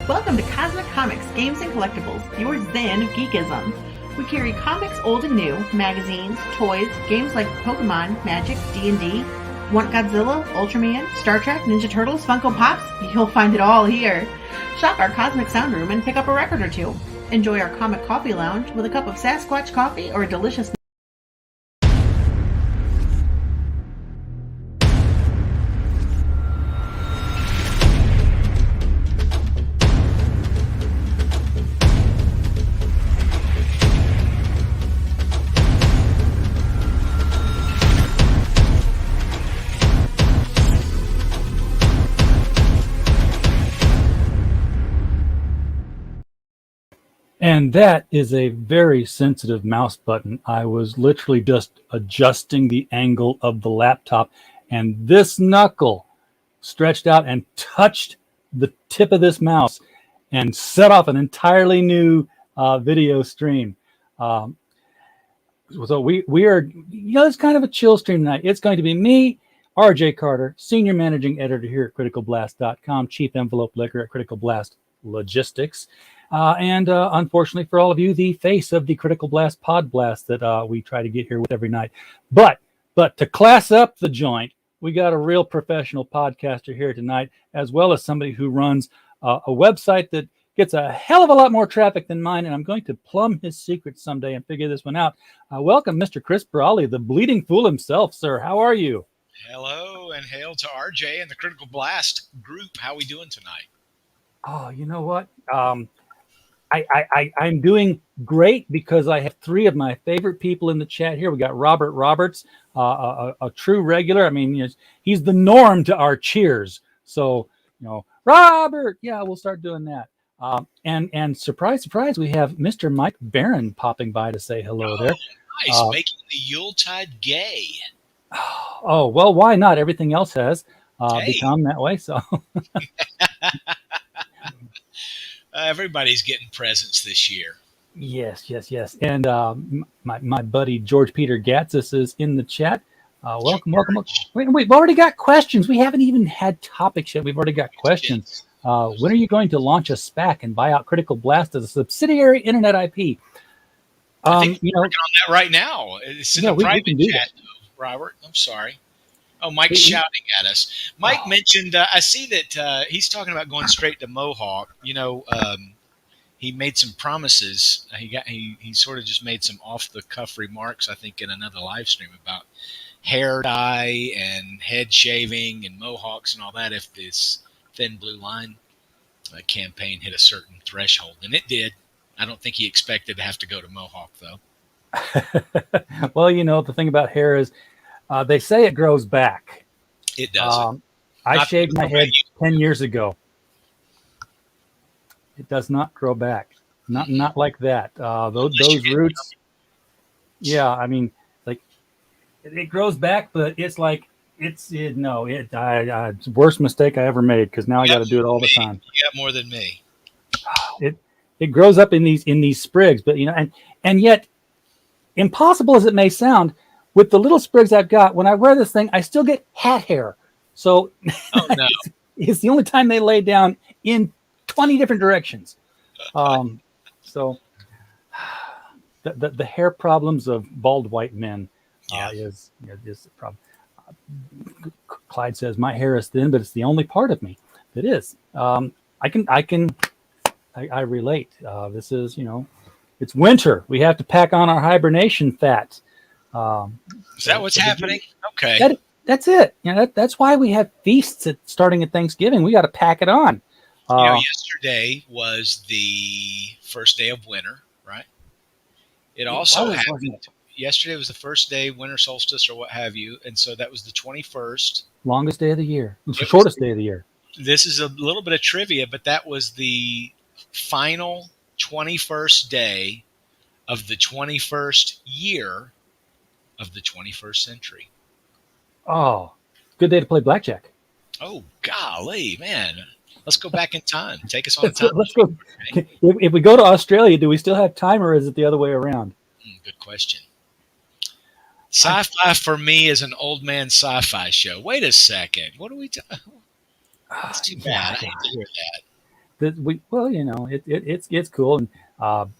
Welcome to Cosmic Comics, Games and Collectibles, your zen of geekism. We carry comics old and new, magazines, toys, games like Pokemon, Magic, D&D. Want Godzilla, Ultraman, Star Trek, Ninja Turtles, Funko Pops? You'll find it all here. Shop our Cosmic Sound Room and pick up a record or two. Enjoy our Comic Coffee Lounge with a cup of Sasquatch coffee or a delicious And that is a very sensitive mouse button. I was literally just adjusting the angle of the laptop, and this knuckle stretched out and touched the tip of this mouse and set off an entirely new video stream. So we are, it's kind of a chill stream tonight. It's going to be me, RJ Carter, Senior Managing Editor here at CriticalBlast.com, Chief Envelope Licker at Critical Blast Logistics. And unfortunately for all of you, the face of the Critical Blast Pod Blast that we try to get here with every night. But to class up the joint, we got a real professional podcaster here tonight, as well as somebody who runs a website that gets a hell of a lot more traffic than mine, and I'm going to plumb his secrets someday and figure this one out. Welcome, Mr. Chris Brawley, the Bleeding Fool himself, sir. How are you? Hello, and hail to RJ and the Critical Blast group. How are we doing tonight? Oh, you know what? I'm doing great because I have three of my favorite people in the chat here. We got Robert Roberts, a true regular. I mean, he's the norm to our cheers. So, Robert, yeah, we'll start doing that. And surprise, surprise, we have Mr. Mike Barron popping by to say hello there. Nice, making the Yuletide gay. Oh, well, why not? Everything else has become that way. So. Everybody's getting presents this year. Yes. And my buddy George Peter Gatsis is in the chat. Welcome. We've already got questions. We haven't even had topics yet. We've already got questions. When are you going to launch a SPAC and buy out Critical Blast as a subsidiary internet IP? I think we're working on that right now. It's in the private chat, Robert. I'm sorry. Oh, Mike's shouting at us. Mike mentioned, I see that he's talking about going straight to Mohawk. He made some promises. He sort of just made some off-the-cuff remarks, I think, in another live stream about hair dye and head shaving and Mohawks and all that if this Thin Blue Line campaign hit a certain threshold. And it did. I don't think he expected to have to go to Mohawk, though. Well, the thing about hair is, they say it grows back. It does. I shaved my head 10 years ago. It does not grow back. Not like that. Those roots. Yeah, I mean, like it grows back, but it's like it's the worst mistake I ever made because now I got to do it all the time. You got more than me. It grows up in these sprigs, but and yet, impossible as it may sound. With the little sprigs I've got, when I wear this thing, I still get hat hair. So it's the only time they lay down in 20 different directions. So the hair problems of bald white men is the problem. Clyde says, my hair is thin, but it's the only part of me that is. I relate. This is, it's winter. We have to pack on our hibernation fat. Is that what's happening? Okay. That's it. That's why we have feasts starting at Thanksgiving. We got to pack it on. Yesterday was the first day of winter, right? It also happened. Yesterday was the first day, winter solstice or what have you, and so that was the 21st. Longest day of the year. It's the shortest day of the year. This is a little bit of trivia, but that was the final 21st day of the 21st year of the 21st century. Oh, good day to play blackjack. Oh, golly, man. Let's go back in time. Take us on time. Let's go. If we go to Australia, do we still have time or is it the other way around? Good question. Sci-fi for me is an old man sci-fi show. Wait a second. What are we talking? That's too bad. I hate to hear that. It's cool. And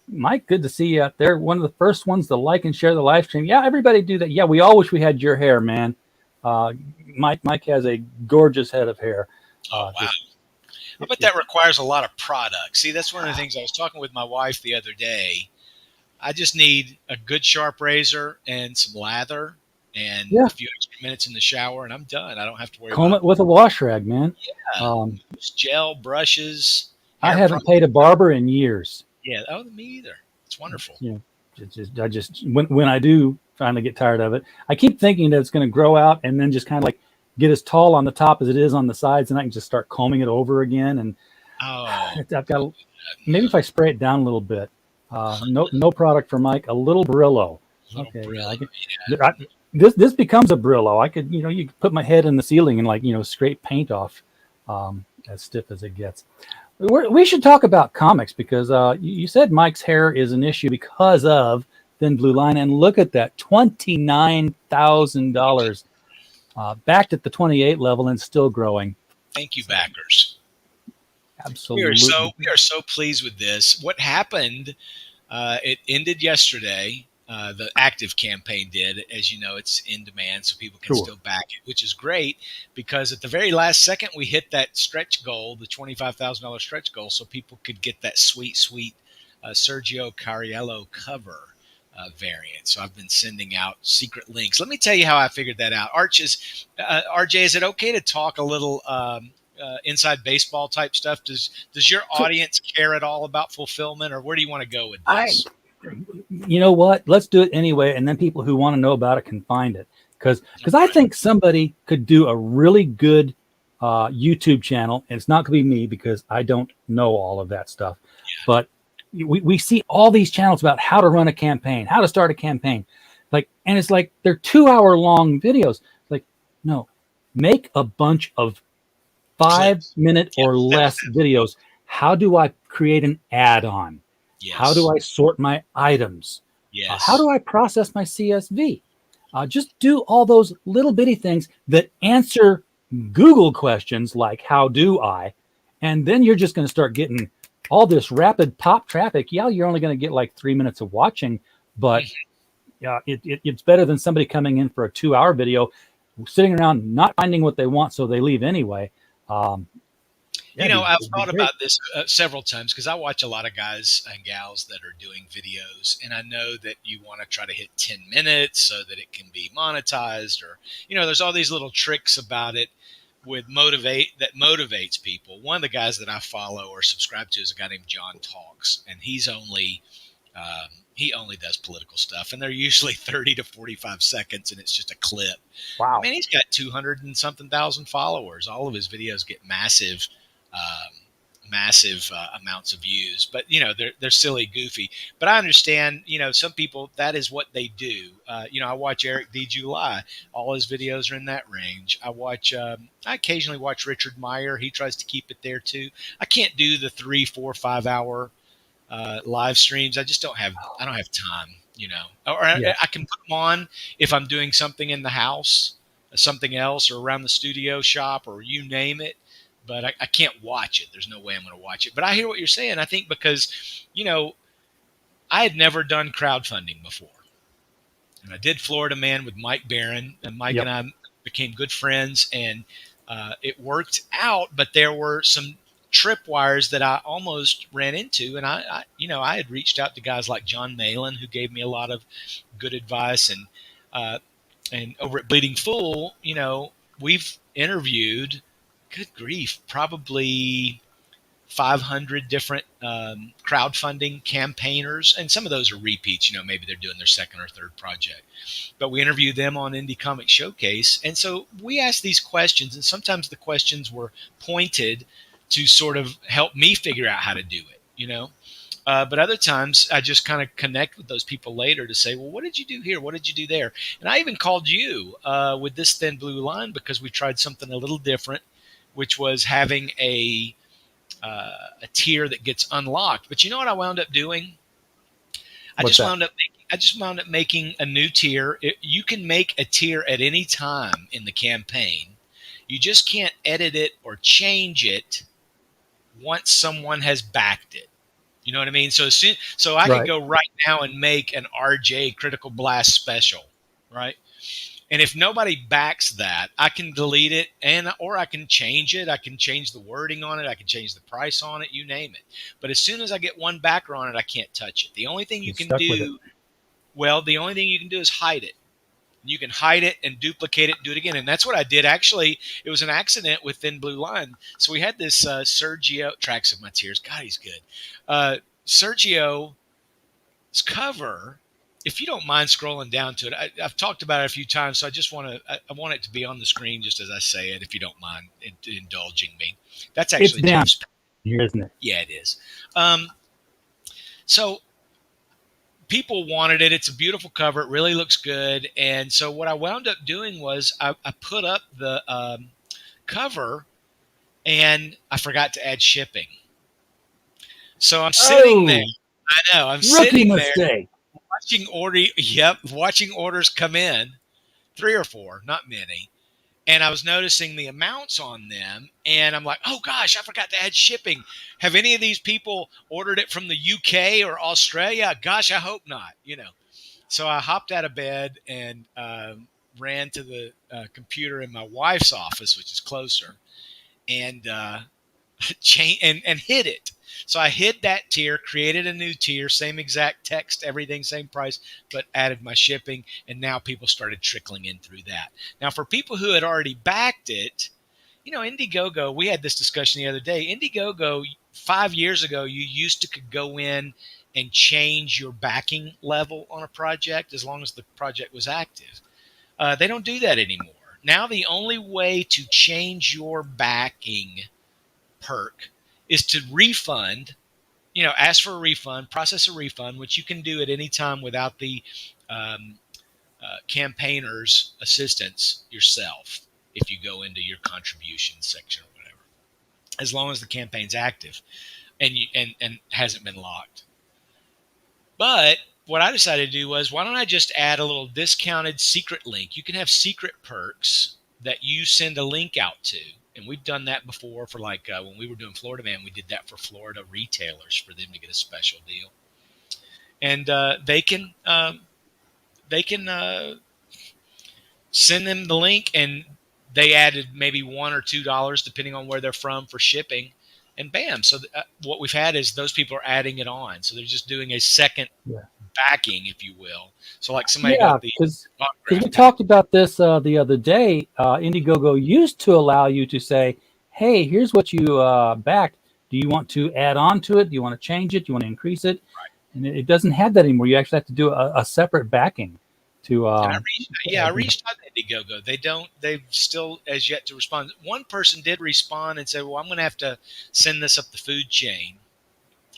Mike, good to see you out there. One of the first ones to like and share the live stream. Yeah, everybody do that. Yeah, we all wish we had your hair, man. Mike has a gorgeous head of hair. Oh, wow. I bet that requires a lot of product. See, that's one of the things I was talking with my wife the other day. I just need a good sharp razor and some lather and a few extra minutes in the shower, and I'm done. I don't have to worry comb about it with a wash rag, man. Yeah, gel, brushes. I haven't paid a barber in years. Yeah, me either. It's wonderful. I just when I do finally get tired of it, I keep thinking that it's going to grow out and then just kind of like get as tall on the top as it is on the sides, and I can just start combing it over again. And I've got maybe if I spray it down a little bit. No product for Mike. A little Brillo. Okay, Brillo, this becomes a Brillo. I could, you could put my head in the ceiling and scrape paint off, as stiff as it gets. We should talk about comics because you said Mike's hair is an issue because of Thin Blue Line, and look at that, $29,000, backed at the 28 level and still growing. Thank you, backers. Absolutely. We are so pleased with this. What happened? It ended yesterday. The active campaign did. As you know, it's in demand, so people can still back it, which is great because at the very last second, we hit that stretch goal, the $25,000 stretch goal, so people could get that sweet Sergio Cariello cover variant. So I've been sending out secret links. Let me tell you how I figured that out. RJ, is it okay to talk a little inside baseball type stuff? Does your audience care at all about fulfillment, or where do you want to go with this? You know what? Let's do it anyway, and then people who want to know about it can find it. Because I think somebody could do a really good YouTube channel, and it's not going to be me because I don't know all of that stuff. Yeah. But we see all these channels about how to run a campaign, how to start a campaign, and it's like they're 2-hour-long videos. Like, no, make a bunch of 5-minute or less videos. How do I create an add-on? Yes. How do I sort my items? Yes. How do I process my CSV? Just do all those little bitty things that answer Google questions like, how do I? And then you're just going to start getting all this rapid pop traffic. Yeah, you're only going to get like 3 minutes of watching, but it's better than somebody coming in for a 2-hour video, sitting around not finding what they want, so they leave anyway. I've thought about this several times because I watch a lot of guys and gals that are doing videos, and I know that you want to try to hit 10 minutes so that it can be monetized, or there's all these little tricks about it that motivates people. One of the guys that I follow or subscribe to is a guy named John Talks, and he only does political stuff, and they're usually 30 to 45 seconds, and it's just a clip. Wow. I mean, he's got 200 and something thousand followers. All of his videos get massive amounts of views, but they're silly, goofy. But I understand, some people, that is what they do. I watch Eric D. July. All his videos are in that range. I occasionally watch Richard Meyer. He tries to keep it there too. I can't do the 3, 4, 5 hour live streams. I just don't have time, I can put them on if I'm doing something in the house, something else, or around the studio shop, or you name it. But I can't watch it. There's no way I'm going to watch it. But I hear what you're saying. I think because, I had never done crowdfunding before. And I did Florida Man with Mike Barron. And Mike and I became good friends. And it worked out. But there were some tripwires that I almost ran into. And I had reached out to guys like John Malin, who gave me a lot of good advice. And over at Bleeding Fool, we've interviewed, good grief, probably 500 different crowdfunding campaigners. And some of those are repeats, maybe they're doing their second or third project. But we interviewed them on Indie Comic Showcase. And so we asked these questions, and sometimes the questions were pointed to sort of help me figure out how to do it, But other times I just kind of connect with those people later to say, well, what did you do here? What did you do there? And I even called you with this Thin Blue Line because we tried something a little different, which was having a tier that gets unlocked. But you know what I wound up doing? I just wound up making a new tier. You can make a tier at any time in the campaign. You just can't edit it or change it once someone has backed it. You know what I mean? So I could go right now and make an RJ Critical Blast special, right? And if nobody backs that, I can delete it, or I can change it. I can change the wording on it. I can change the price on it. You name it. But as soon as I get one backer on it, I can't touch it. The only thing you can do, the only thing you can do is hide it. You can hide it and duplicate it and do it again. And that's what I did. Actually, it was an accident with Thin Blue Line. So we had this Sergio, Tracks of My Tears. God, he's good. Sergio's cover. If you don't mind scrolling down to it, I've talked about it a few times, so I want it to be on the screen just as I say it, if you don't mind indulging me. That's actually it's down here, isn't it? Yeah, it is. So people wanted it. It's a beautiful cover. It really looks good. And so what I wound up doing was I put up the cover, and I forgot to add shipping. So I'm sitting there. I know. I'm sitting there. Watching orders come in, 3 or 4, not many. And I was noticing the amounts on them, and I'm like, oh gosh, I forgot to add shipping. Have any of these people ordered it from the UK or Australia? Gosh, I hope not, So I hopped out of bed and ran to the computer in my wife's office, which is closer, and and hid it. So I hid that tier, created a new tier, same exact text, everything, same price, but added my shipping, and now people started trickling in through that. Now, for people who had already backed it, Indiegogo, we had this discussion the other day. Indiegogo, 5 years ago, you used to could go in and change your backing level on a project as long as the project was active. They don't do that anymore. Now the only way to change your backing perk is to refund, ask for a refund, process a refund, which you can do at any time without the campaigner's assistance yourself if you go into your contribution section or whatever, as long as the campaign's active and hasn't been locked. But what I decided to do was, why don't I just add a little discounted secret link? You can have secret perks that you send a link out to. And we've done that before for when we were doing Florida Man, we did that for Florida retailers for them to get a special deal. And they can send them the link, and they added maybe $1 or $2 depending on where they're from for shipping. And bam. So what we've had is those people are adding it on. So they're just doing a second backing, if you will. So like somebody because we talked about this the other day. Indiegogo used to allow you to say, hey, here's what you backed. Do you want to add on to it? Do you want to change it? Do you want to increase it? Right. And it doesn't have that anymore. You actually have to do a separate backing to I reached out to Indiegogo. They've still as yet to respond. One person did respond and said, well, I'm going to have to send this up the food chain.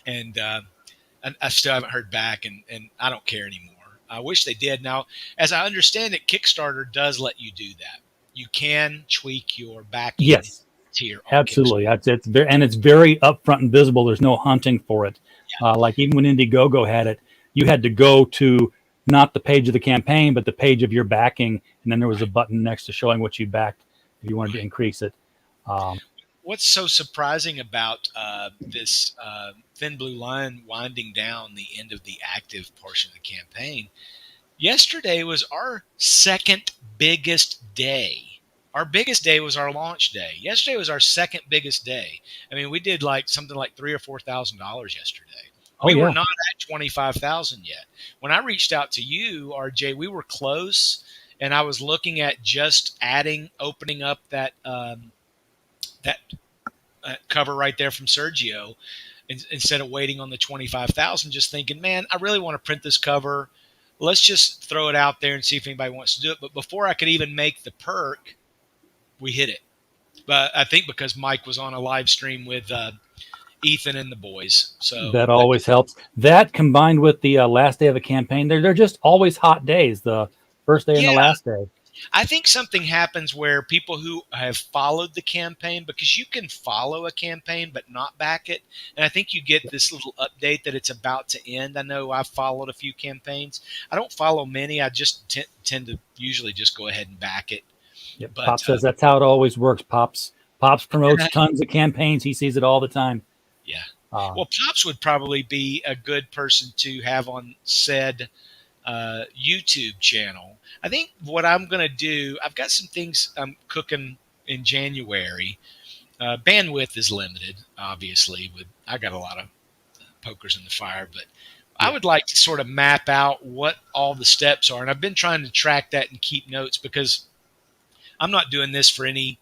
And I still haven't heard back, and I don't care anymore. I wish they did. Now, as I understand it, Kickstarter does let you do that. You can tweak your backing tier. Absolutely. It's very upfront and visible. There's no hunting for it. Yeah. Like even when Indiegogo had it, you had to go to not the page of the campaign, but the page of your backing, and then there was a button next to showing what you backed if you wanted to increase it. What's so surprising about this Thin Blue Line winding down the end of the active portion of the campaign? Yesterday was our second biggest day. Our biggest day was our launch day. Yesterday was our second biggest day. I mean, we did something like $3,000 or $4,000 yesterday. We were not at 25,000 yet. When I reached out to you, RJ, we were close, and I was looking at just opening up that cover right there from Sergio, instead of waiting on the 25,000, just thinking, man, I really want to print this cover. Let's just throw it out there and see if anybody wants to do it. But before I could even make the perk, we hit it. But I think because Mike was on a live stream with Ethan and the boys. So that always helps. That combined with the last day of a campaign, they're just always hot days, the first day and the last day. I think something happens where people who have followed the campaign, because you can follow a campaign but not back it, and I think you get this little update that it's about to end. I know I've followed a few campaigns. I don't follow many. I just tend to usually just go ahead and back it. Yep. Pop says that's how it always works. Pops promotes tons of campaigns. He sees it all the time. Yeah. Well, Pops would probably be a good person to have on said YouTube channel. I think what I'm going to do, I've got some things I'm cooking in January. Bandwidth is limited, obviously. I got a lot of pokers in the fire, but I would like to sort of map out what all the steps are. And I've been trying to track that and keep notes because I'm not doing this for any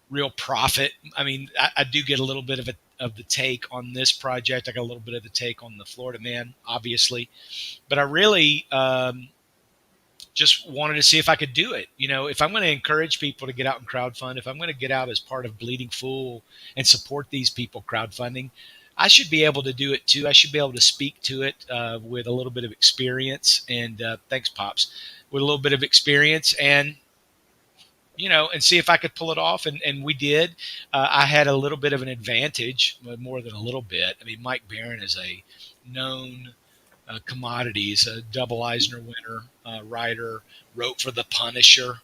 real profit. I mean, I do get a little bit of the take on this project. I got a little bit of the take on the Florida Man, obviously, but I really just wanted to see if I could do it. You know, if I'm going to encourage people to get out and crowdfund, if I'm going to get out as part of Bleeding Fool and support these people crowdfunding, I should be able to do it too. I should be able to speak to it with a little bit of experience. And thanks, Pops, with a little bit of experience and, you know, and see if I could pull it off. And we did. I had a little bit of an advantage, more than a little bit. I mean, Mike Barron is a known commodities, a double Eisner winner, writer, wrote for The Punisher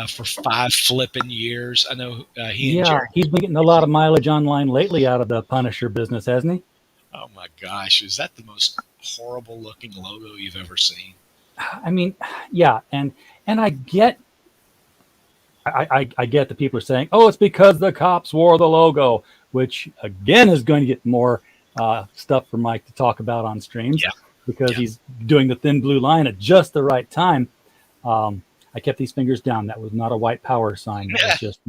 for 5 flipping years. I know he and Jared. He's been getting a lot of mileage online lately out of the Punisher business, hasn't he? Oh my gosh, is that the most horrible looking logo you've ever seen? I mean, yeah, and I get I get that people are saying, oh, it's because the cops wore the logo, which again is going to get more stuff for Mike to talk about on streams because he's doing the thin blue line at just the right time. I kept these fingers down. That was not a white power sign. That was just,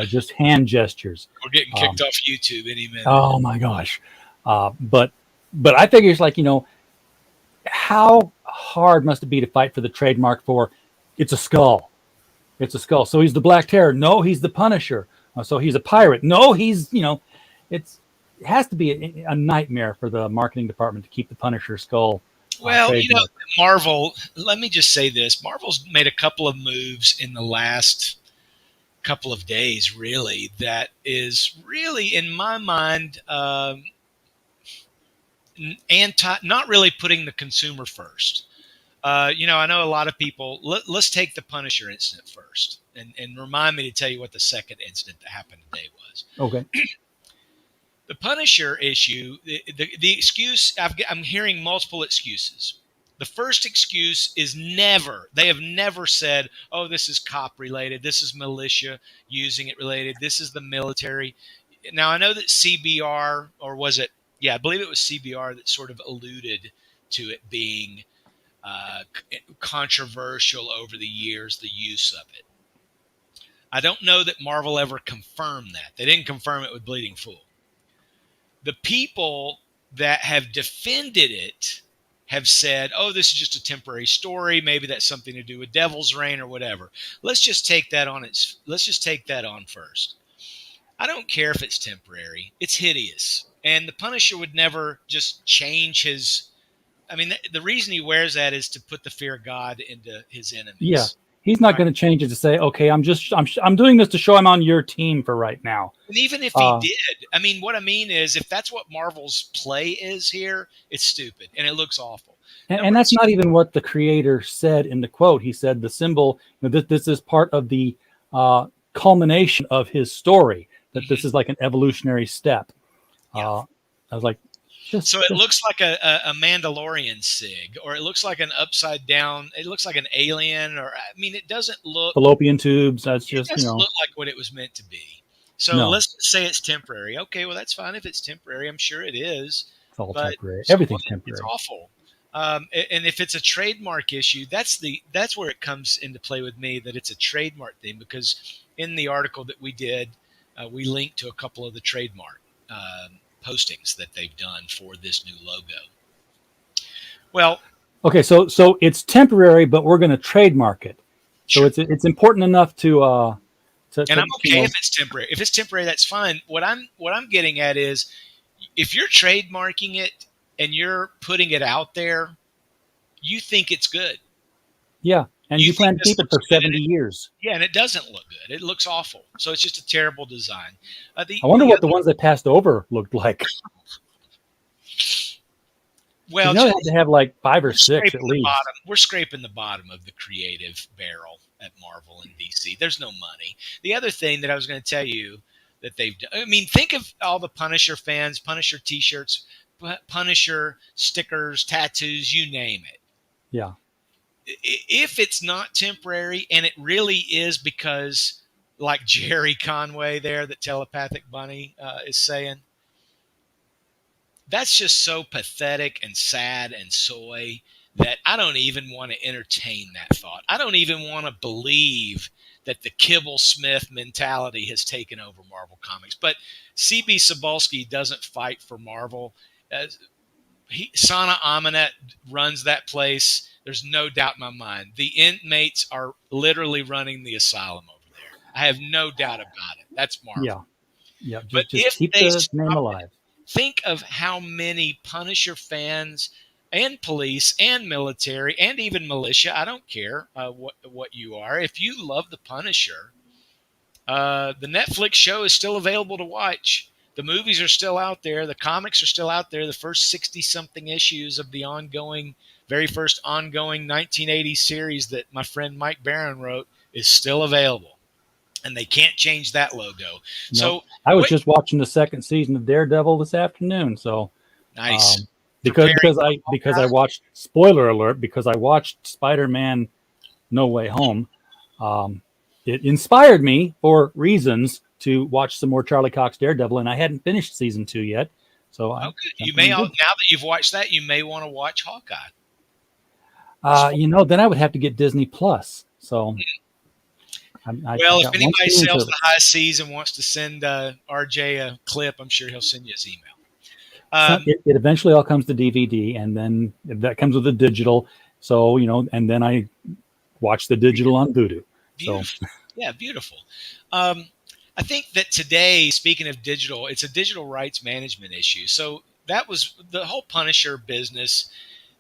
just hand gestures. We're getting kicked off YouTube any minute. Oh my gosh. But I figure it's like, how hard must it be to fight for the trademark for it's a skull. It's a skull. So he's the Black Terror. No, he's the Punisher. So he's a pirate. No, he's, it has to be a nightmare for the marketing department to keep the Punisher skull. Well, Marvel, let me just say this. Marvel's made a couple of moves in the last couple of days, really, that is really, in my mind, not really putting the consumer first. I know a lot of people, let's take the Punisher incident first and remind me to tell you what the second incident that happened today was. Okay. The Punisher issue, the excuse, I'm hearing multiple excuses. The first excuse is they have never said, oh, this is cop related. This is militia using it related. This is the military. Now, I know that CBR, or was it? Yeah, I believe it was CBR that sort of alluded to it being controversial over the years, the use of it. I don't know that Marvel ever confirmed that. They didn't confirm it with Bleeding Fool. The people that have defended it have said, oh, this is just a temporary story. Maybe that's something to do with Devil's Reign or whatever. Let's just take that on first. I don't care if it's temporary. It's hideous. And the Punisher would never just change his. I mean, the reason he wears that is to put the fear of God into his enemies. Yeah. He's not going to change it to say, okay, I'm doing this to show I'm on your team for right now. And even if he did, I mean, what I mean is if that's what Marvel's play is here, it's stupid and it looks awful. And that's not even what the creator said in the quote. He said the symbol, this is part of the culmination of his story, that this is like an evolutionary step. I was like, it looks like a Mandalorian sig, or it looks like an upside down. It looks like an alien, or I mean, it doesn't look fallopian tubes. That's just look like what it was meant to be. So let's say it's temporary. Okay, well that's fine if it's temporary. I'm sure it is. It's all temporary. Everything's temporary. It's awful. And if it's a trademark issue, that's where it comes into play with me. That it's a trademark thing, because in the article that we did, we linked to a couple of the trademark postings that they've done for this new logo. Well, okay, so it's temporary, but we're going to trademark it. So it's important enough to I'm okay if it's temporary. If it's temporary, that's fine. What I'm getting at is, if you're trademarking it and you're putting it out there, you think it's good. Yeah, and you plan to keep it for 70 years. Yeah, and it doesn't look good. It looks awful. So it's just a terrible design. I wonder what the ones that passed over looked like. Well, you had to have like 5 or 6 at least. We're scraping the bottom of the creative barrel at Marvel and DC. There's no money. The other thing that I was going to tell you, that they've done. I mean, think of all the Punisher fans, Punisher T-shirts, Punisher stickers, tattoos, you name it. Yeah. If it's not temporary, and it really is because, like Jerry Conway there, that Telepathic Bunny is saying, that's just so pathetic and sad and soy that I don't even want to entertain that thought. I don't even want to believe that the Kibble Smith mentality has taken over Marvel Comics. But CB Cebulski doesn't fight for Marvel. Sana Amanet runs that place. There's no doubt in my mind. The inmates are literally running the asylum over there. I have no doubt about it. That's Marvel. Yeah. Yeah. But Just if keep they the name alive. think of how many Punisher fans and police and military and even militia, I don't care what you are. If you love the Punisher, the Netflix show is still available to watch. The movies are still out there. The comics are still out there. The first 60-something issues of the very first ongoing 1980 series that my friend Mike Barron wrote is still available. And they can't change that logo. Nope. So I was just watching the second season of Daredevil this afternoon. So nice. Because I watched, spoiler alert, because I watched Spider-Man No Way Home. It inspired me for reasons to watch some more Charlie Cox Daredevil, and I hadn't finished season 2 yet. So you may now that you've watched that, you may want to watch Hawkeye. Then I would have to get Disney Plus. So if anybody sails the high seas and wants to send RJ a clip, I'm sure he'll send you his email. It eventually all comes to DVD, and then that comes with the digital. So, and then I watch the digital on Vudu. Beautiful. So yeah, beautiful. I think that today, speaking of digital, it's a digital rights management issue. So that was the whole Punisher business.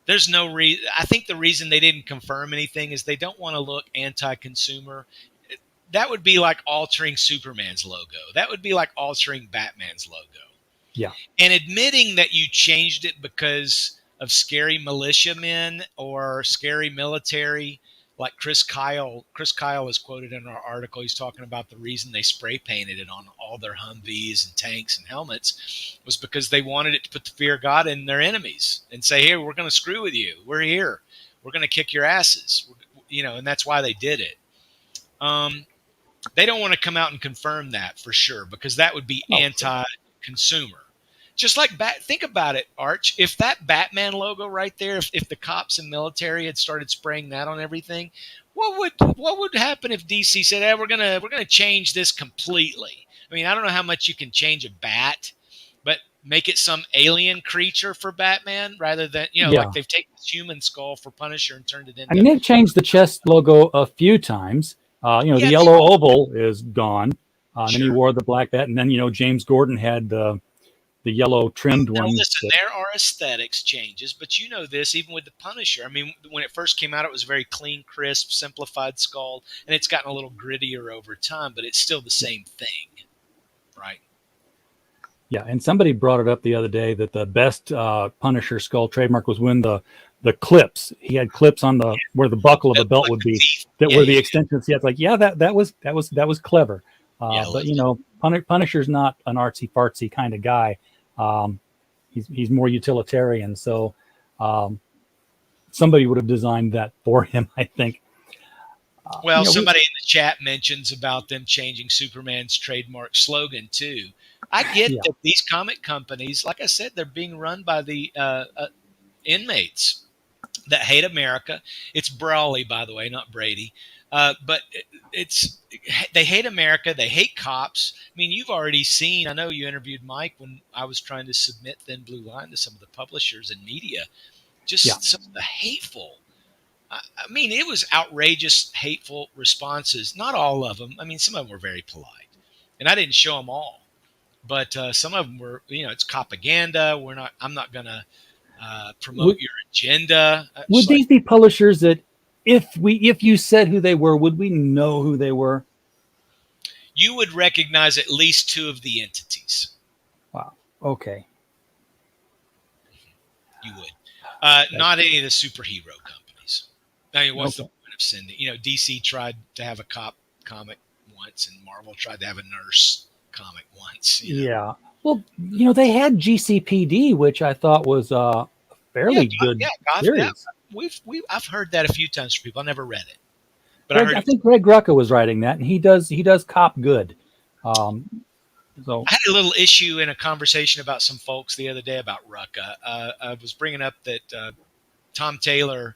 There's no reason. I think the reason they didn't confirm anything is they don't want to look anti-consumer. That would be like altering Superman's logo. That would be like altering Batman's logo. Yeah. And admitting that you changed it because of scary militiamen or scary military, like Chris Kyle. Chris Kyle is quoted in our article. He's talking about the reason they spray painted it on all their Humvees and tanks and helmets was because they wanted it to put the fear of God in their enemies and say, "Here, we're going to screw with you. We're here. We're going to kick your asses." And that's why they did it. They don't want to come out and confirm that for sure because that would be anti-consumer. Just like think about it, Arch. If that Batman logo right there, if the cops and military had started spraying that on everything, what would happen if DC said, "Hey, we're gonna change this completely"? I mean, I don't know how much you can change a bat, but make it some alien creature for Batman rather than like they've taken this human skull for Punisher and turned it into. I mean, they've changed the chest logo a few times. The yellow oval is gone. And then he wore the black bat, and then James Gordon had the yellow trimmed one. Listen, there are aesthetics changes, but this even with the Punisher. I mean, when it first came out, it was a very clean, crisp, simplified skull, and it's gotten a little grittier over time, but it's still the same thing, right? Yeah, and somebody brought it up the other day that the best Punisher skull trademark was when the clips, he had clips on where the buckle of a belt would be, were the extensions. Yeah, it's like, that was clever. But Punisher's not an artsy fartsy kind of guy. He's more utilitarian. So somebody would have designed that for him, I think. Somebody in the chat mentions about them changing Superman's trademark slogan too. I get that these comic companies, like I said, they're being run by the inmates that hate America. It's Brawley, by the way, not Brady. But they hate America. They hate cops. I mean, you've already seen, I know you interviewed Mike when I was trying to submit Thin Blue Line to some of the publishers and media. Some of the hateful. I mean, it was outrageous, hateful responses. Not all of them. I mean, some of them were very polite. And I didn't show them all. But some of them were, it's propaganda. I'm not going to promote your agenda. Would these be publishers that if you said who they were, would we know who they were? You would recognize at least two of the entities. Wow. Okay. You would. Not any of the superhero companies. I mean, what's the point of sending? DC tried to have a cop comic once, and Marvel tried to have a nurse comic once. Yeah. Well, they had GCPD, which I thought was fairly good series. Yeah, I've heard that a few times from people. I never read it, but I think Greg Rucka was writing that, and he does cop good. So I had a little issue in a conversation about some folks the other day about Rucka. I was bringing up that Tom Taylor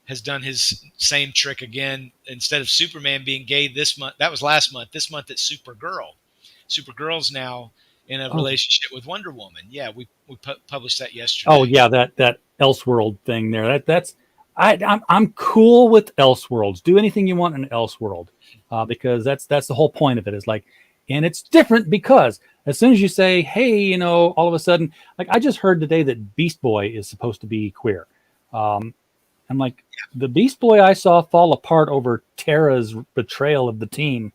has done his same trick again. Instead of Superman being gay this month, that was last month. This month it's Supergirl. Supergirl's now in a relationship with Wonder Woman. Yeah, we published that yesterday. Oh yeah, that Elseworld thing there. I'm cool with Elseworlds. Do anything you want in Elseworld, because that's the whole point of it. Is like, and it's different because as soon as you say, hey, all of a sudden, like I just heard today that Beast Boy is supposed to be queer. I'm like, the Beast Boy I saw fall apart over Tara's betrayal of the team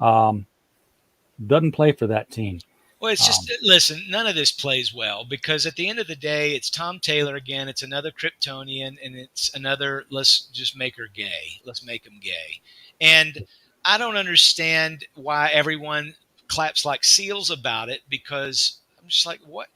doesn't play for that team. Well, it's just, listen, none of this plays well because at the end of the day, it's Tom Taylor again. It's another Kryptonian, and it's another, let's just make her gay. Let's make him gay. And I don't understand why everyone claps like seals about it, because I'm just like, what?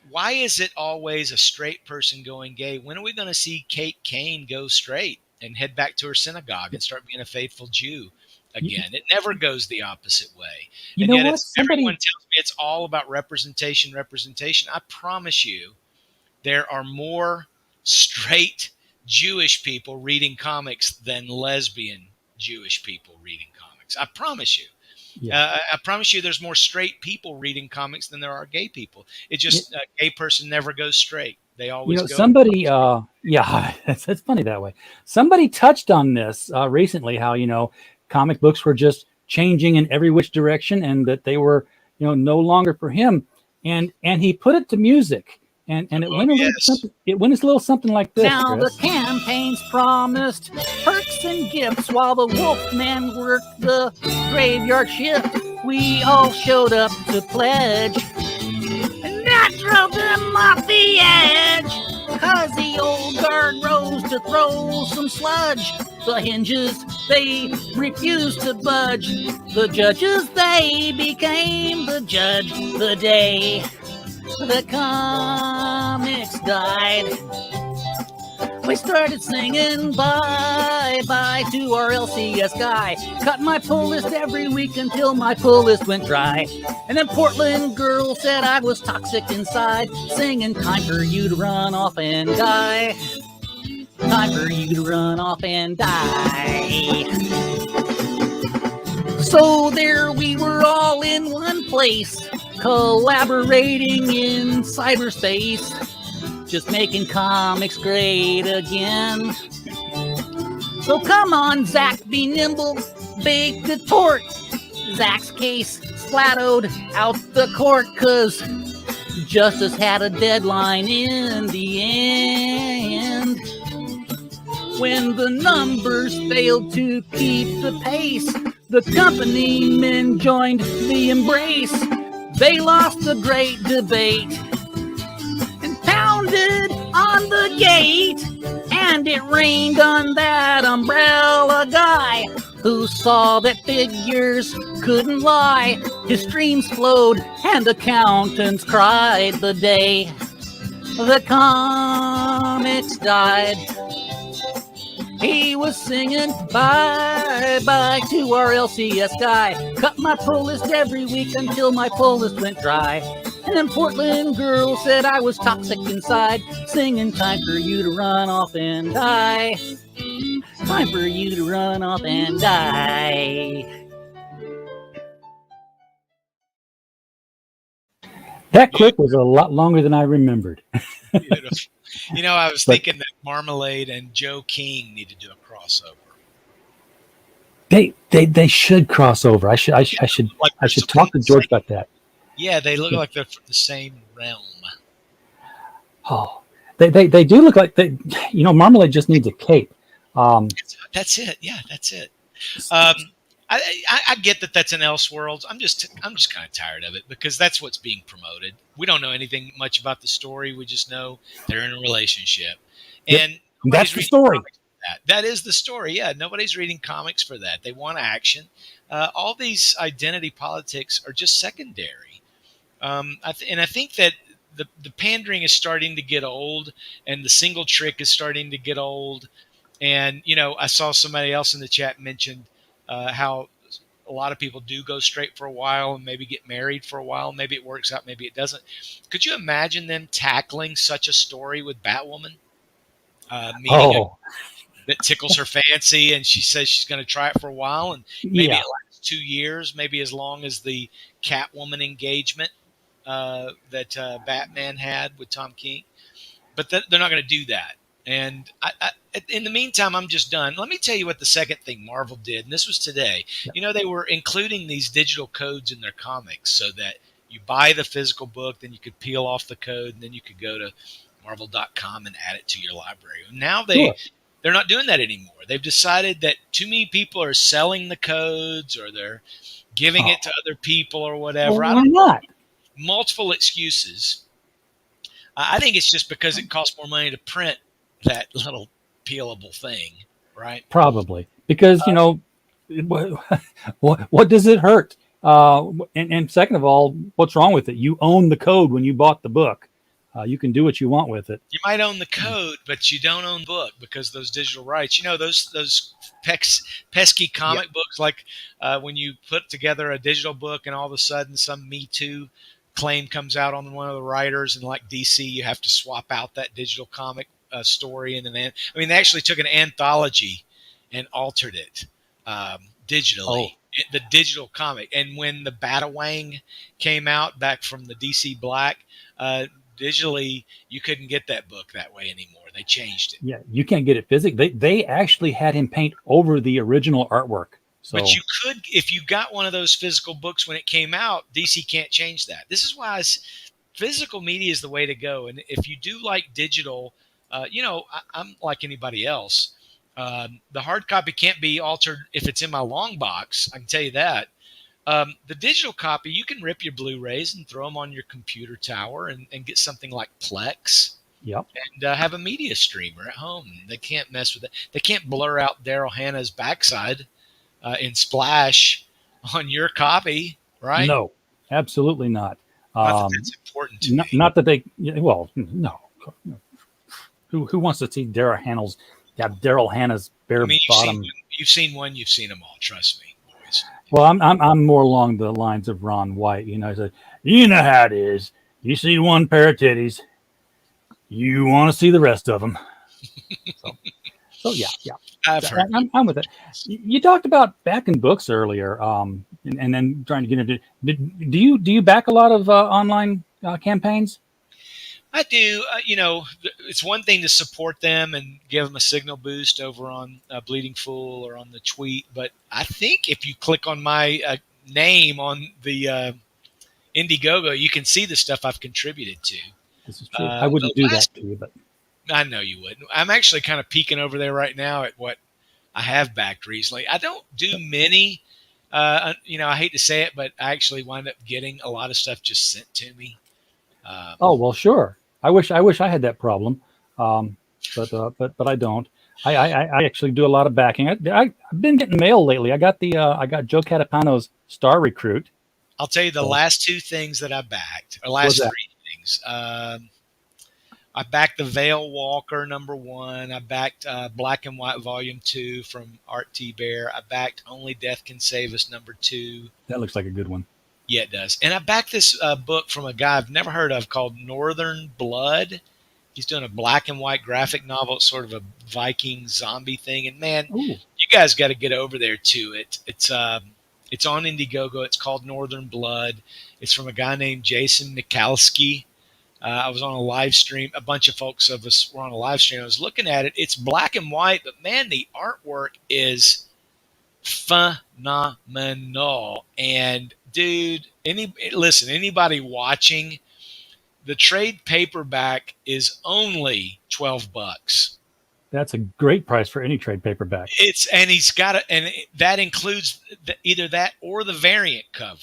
Why is it always a straight person going gay? When are we going to see Kate Kane go straight and head back to her synagogue and start being a faithful Jew again? It never goes the opposite way. And yet everyone tells me it's all about representation. I promise you, there are more straight Jewish people reading comics than lesbian Jewish people reading comics. I promise you. Yeah. I promise you there's more straight people reading comics than there are gay people. It just, a gay person never goes straight. They always go. Somebody, yeah, that's funny that way. Somebody touched on this recently, how, comic books were just changing in every which direction and that they were, no longer for him. And he put it to music. And it went a little something like this. Now Chris. The campaign's promised perks and gifts while the Wolfman worked the graveyard shift. We all showed up to pledge, and that drove them off the edge. 'Cause the old guard rose to throw some sludge. The hinges, they refused to budge. The judges, they became the judge the day the comics died. We started singing bye-bye to our LCS guy. Cut my pull list every week until my pull list went dry. And then Portland girl said I was toxic inside, singing time for you to run off and die. Time for you to run off and die. So there we were all in one place, collaborating in cyberspace, just making comics great again. So come on, Zach, be nimble, bake the tort. Zach's case splattered out the court, 'cause justice had a deadline in the end. When the numbers failed to keep the pace, the company men joined the embrace. They lost the great debate and pounded on the gate. And it rained on that umbrella guy who saw that figures couldn't lie. His streams flowed and accountants cried the day the comics died. He was singing bye-bye to our LCS guy. Cut my pull list every week until my pull list went dry. And then Portland girl said I was toxic inside, singing time for you to run off and die. Time for you to run off and die. That clip was a lot longer than I remembered. Beautiful. I was thinking that Marmalade and Joe King need to do a crossover. They should cross over. I should talk to George about that. Yeah, they look like they're from the same realm. Oh, they do look like they. Marmalade just needs a cape. That's it. Yeah, that's it. I get that that's an Elseworlds. I'm just kind of tired of it because that's what's being promoted. We don't know anything much about the story. We just know they're in a relationship, and that's the story. that. That is the story. Yeah, nobody's reading comics for that. They want action. All these identity politics are just secondary. I think that the pandering is starting to get old, and the single trick is starting to get old. And I saw somebody else in the chat mentioned how a lot of people do go straight for a while and maybe get married for a while. Maybe it works out, maybe it doesn't. Could you imagine them tackling such a story with Batwoman? Meeting Oh, that tickles her fancy, and she says she's going to try it for a while, and maybe yeah. it lasts 2 years, maybe as long as the Catwoman engagement that Batman had with Tom King. But they're not going to do that. And in the meantime, I'm just done. Let me tell you what the second thing Marvel did, and this was today. Yep. They were including these digital codes in their comics so that you buy the physical book, then you could peel off the code, and then you could go to Marvel.com and add it to your library. Now they're not doing that anymore. They've decided that too many people are selling the codes, or they're giving it to other people or whatever. Well, why not? Multiple excuses. I think it's just because it costs more money to print that little peelable thing, right? Probably because what does it hurt? And second of all, what's wrong with it? You own the code when you bought the book. You can do what you want with it. You might own the code, but you don't own the book because those digital rights. Those pesky comic books, like when you put together a digital book and all of a sudden some Me Too claim comes out on one of the writers, and like DC, you have to swap out that digital comic story. And then, they actually took an anthology and altered it digitally. The digital comic. And when the Batawang came out back from the DC Black, digitally, you couldn't get that book that way anymore. They changed it. Yeah, you can't get it physically. They actually had him paint over the original artwork. So. But you could, if you got one of those physical books when it came out, DC can't change that. This is why physical media is the way to go. And if you do like digital, I'm like anybody else. The hard copy can't be altered if it's in my long box. I can tell you that. The digital copy, you can rip your Blu-rays and throw them on your computer tower and get something like Plex. Yep. And have a media streamer at home. They can't mess with it. They can't blur out Daryl Hannah's backside in Splash on your copy, right? No, absolutely not. Not that that's important to me. Not that they. Well, no. Who wants to see Daryl Hannah's bare bottom? You've seen one. You've seen them all. Trust me, boys. Well, I'm more along the lines of Ron White. I said, you know how it is. You see one pair of titties, you want to see the rest of them. So yeah. I'm with it. You talked about backing books earlier, and then trying to get into. Do you back a lot of online campaigns? I do. It's one thing to support them and give them a signal boost over on Bleeding Fool or on the tweet, but I think if you click on my name on the Indiegogo, you can see the stuff I've contributed to. This is true. I wouldn't do that to you, but I know you wouldn't. I'm actually kind of peeking over there right now at what I have backed recently. I don't do many. I hate to say it, but I actually wind up getting a lot of stuff just sent to me. Oh well, sure. I wish I had that problem, but I don't. I actually do a lot of backing. I've been getting mail lately. I got Joe Catapano's Star Recruit. I'll tell you the last two things that I backed, or last three things. I backed the Veil Walker #1. I backed Black and White Volume 2 from Art T. Bear. I backed Only Death Can Save Us #2. That looks like a good one. Yeah, it does. And I backed this book from a guy I've never heard of called Northern Blood. He's doing a black and white graphic novel. It's sort of a Viking zombie thing. And man, you guys got to get over there to it. It's on Indiegogo. It's called Northern Blood. It's from a guy named Jason Mikalski. I was on a live stream. A bunch of folks of us were on a live stream. I was looking at it. It's black and white, but man, the artwork is phenomenal. And dude, anybody watching, the trade paperback is only $12. That's a great price for any trade paperback. That includes either that or the variant cover.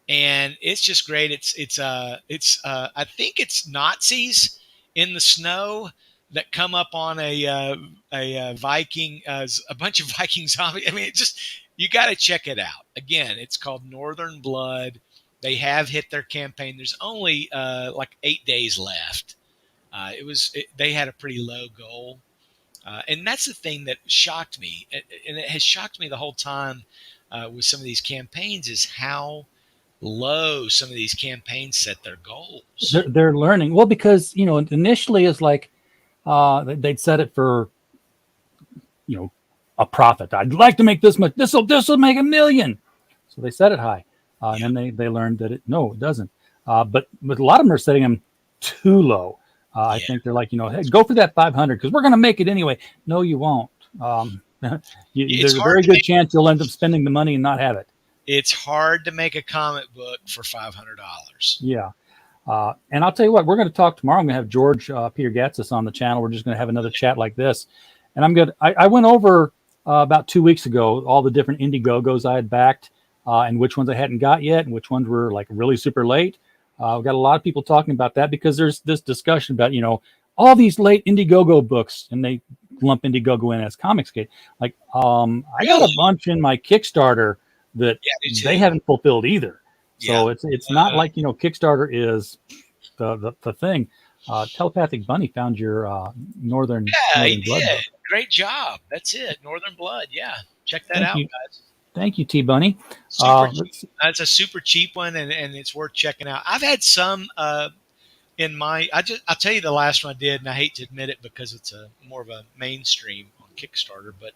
And it's just great. I think it's Nazis in the snow, that come up on a Viking, a bunch of Viking zombies. I mean, you got to check it out. Again, it's called Northern Blood. They have hit their campaign. There's only like 8 days left. They had a pretty low goal, and that's the thing that shocked me, and it has shocked me the whole time with some of these campaigns is how low some of these campaigns set their goals. They're learning well because initially it's like they'd set it for a profit. I'd like to make this much. This will make $1 million. So they set it high, and then they learned that it doesn't. But a lot of them are setting them too low. I think they're like, hey, go for that 500 because we're going to make it anyway. No, you won't. There's a very good chance you'll end up spending the money and not have it. It's hard to make a comic book for $500. Yeah. And I'll tell you what, we're going to talk tomorrow. I'm going to have George Peter Gatsis on the channel. We're just going to have another chat like this. And I went over about 2 weeks ago all the different Indiegogos I had backed and which ones I hadn't got yet and which ones were like really super late. We've got a lot of people talking about that because there's this discussion about, all these late Indiegogo books, and they lump Indiegogo in as Comicsgate. Like, I got a bunch in my Kickstarter that they haven't fulfilled either. So it's not like, Kickstarter is the thing. Telepathic Bunny found your Northern Blood book. Great job. That's it. Northern Blood. Yeah. Check that out, guys. Thank you, T Bunny. That's a super cheap one, and it's worth checking out. I've had some in my. I'll tell you the last one I did, and I hate to admit it because it's more of a mainstream on Kickstarter, but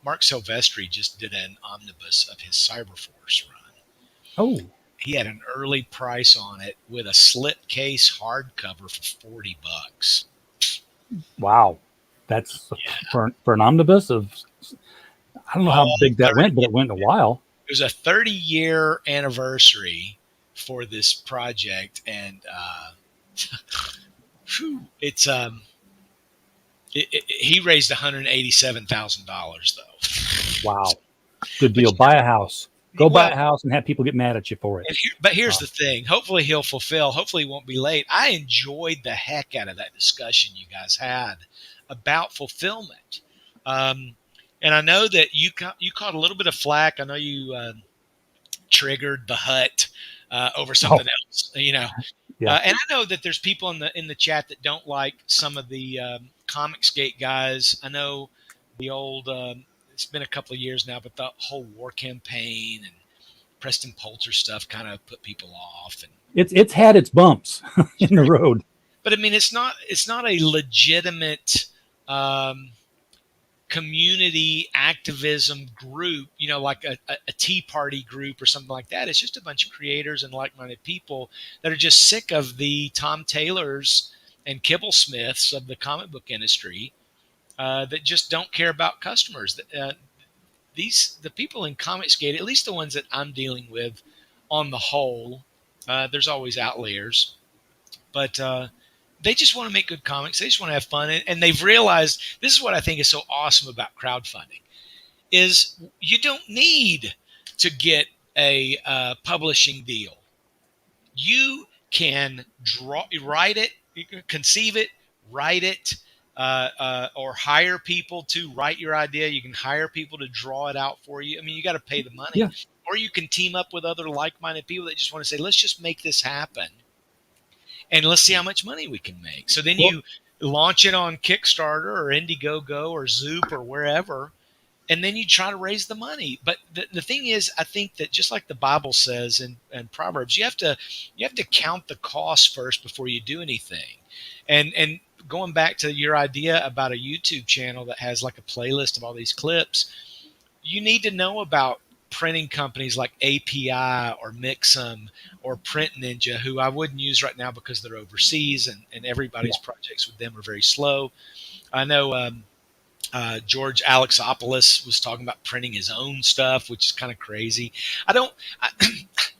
Mark Silvestri just did an omnibus of his Cyberforce run. Oh. He had an early price on it with a slipcase hardcover for $40. Wow, that's for an omnibus of. I don't know how big that went, but it went a while. It was a 30-year anniversary for this project, and it's he raised $187,000 though. Wow, good deal. Buy a house. Go buy a house and have people get mad at you for it. But here's the thing. Hopefully he'll fulfill. Hopefully he won't be late. I enjoyed the heck out of that discussion you guys had about fulfillment. And I know that you caught a little bit of flack. I know you triggered the Hut over something else, Yeah. And I know that there's people in the chat that don't like some of the Comicsgate guys. I know the old it's been a couple of years now, but the whole war campaign and Preston Poulter stuff kind of put people off. And it's had its bumps in the road. But I mean, it's not a legitimate community activism group, like a Tea Party group or something like that. It's just a bunch of creators and like-minded people that are just sick of the Tom Taylors and Kibble Smiths of the comic book industry that just don't care about customers. The people in Comicsgate, at least the ones that I'm dealing with on the whole, there's always outliers, but they just want to make good comics. They just want to have fun. And they've realized, this is what I think is so awesome about crowdfunding, is you don't need to get a publishing deal. You can write it, you can conceive it, write it, or hire people to write your idea. You can hire people to draw it out for you. I mean, you got to pay the money. Yeah. Or you can team up with other like-minded people that just want to say, let's just make this happen. And let's see how much money we can make. So then you launch it on Kickstarter or Indiegogo or Zoop or wherever, and then you try to raise the money. But the thing is, I think that just like the Bible says in Proverbs, you have to count the cost first before you do anything. And going back to your idea about a YouTube channel that has like a playlist of all these clips, you need to know about printing companies like API or Mixam or Print Ninja, who I wouldn't use right now because they're overseas and everybody's projects with them are very slow. I know George Alexopoulos was talking about printing his own stuff, which is kind of crazy.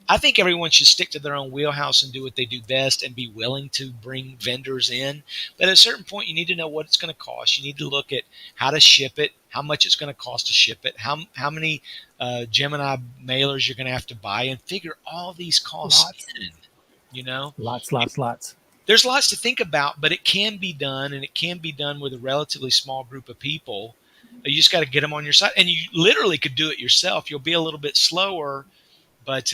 I think everyone should stick to their own wheelhouse and do what they do best and be willing to bring vendors in. But at a certain point, you need to know what it's going to cost. You need to look at how to ship it, how much it's going to cost to ship it, how many Gemini mailers you're going to have to buy, and figure all these costs in, Lots. there's lots to think about, but it can be done, and it can be done with a relatively small group of people. You just got to get them on your side, and you literally could do it yourself. You'll be a little bit slower, but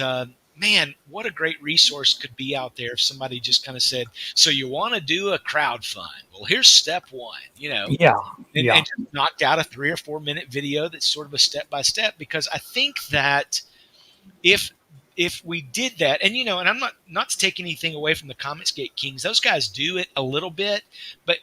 man, what a great resource could be out there if somebody just kind of said, so you want to do a crowd fund? Well, here's step one, and just knocked out a 3 or 4 minute video that's sort of a step by step. Because I think that if we did that, and and I'm not to take anything away from the Comicsgate Kings, those guys do it a little bit, but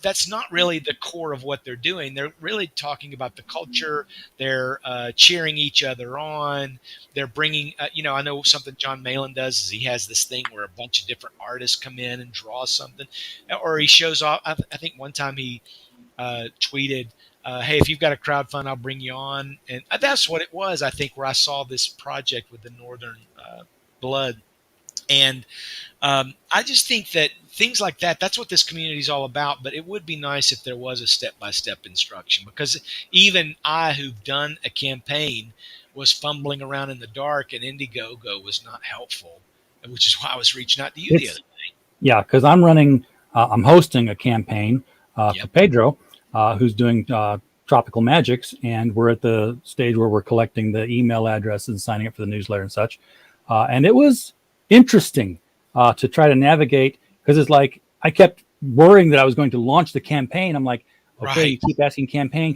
that's not really the core of what they're doing. They're really talking about the culture. They're cheering each other on. They're bringing, I know something John Malin does is he has this thing where a bunch of different artists come in and draw something, or he shows off. I think one time he tweeted, hey, if you've got a crowdfund, I'll bring you on. And that's what it was, I think, where I saw this project with the Northern Blood. And I just think that things like that's what this community is all about. But it would be nice if there was a step-by-step instruction, because even I, who've done a campaign, was fumbling around in the dark, and Indiegogo was not helpful, which is why I was reaching out to you the other day. Yeah, because I'm hosting a campaign for Pedro, who's doing Tropical Magics, and we're at the stage where we're collecting the email addresses and signing up for the newsletter and such. And it was interesting to try to navigate, because it's like I kept worrying that I was going to launch the campaign. I'm like, okay, you keep asking campaign.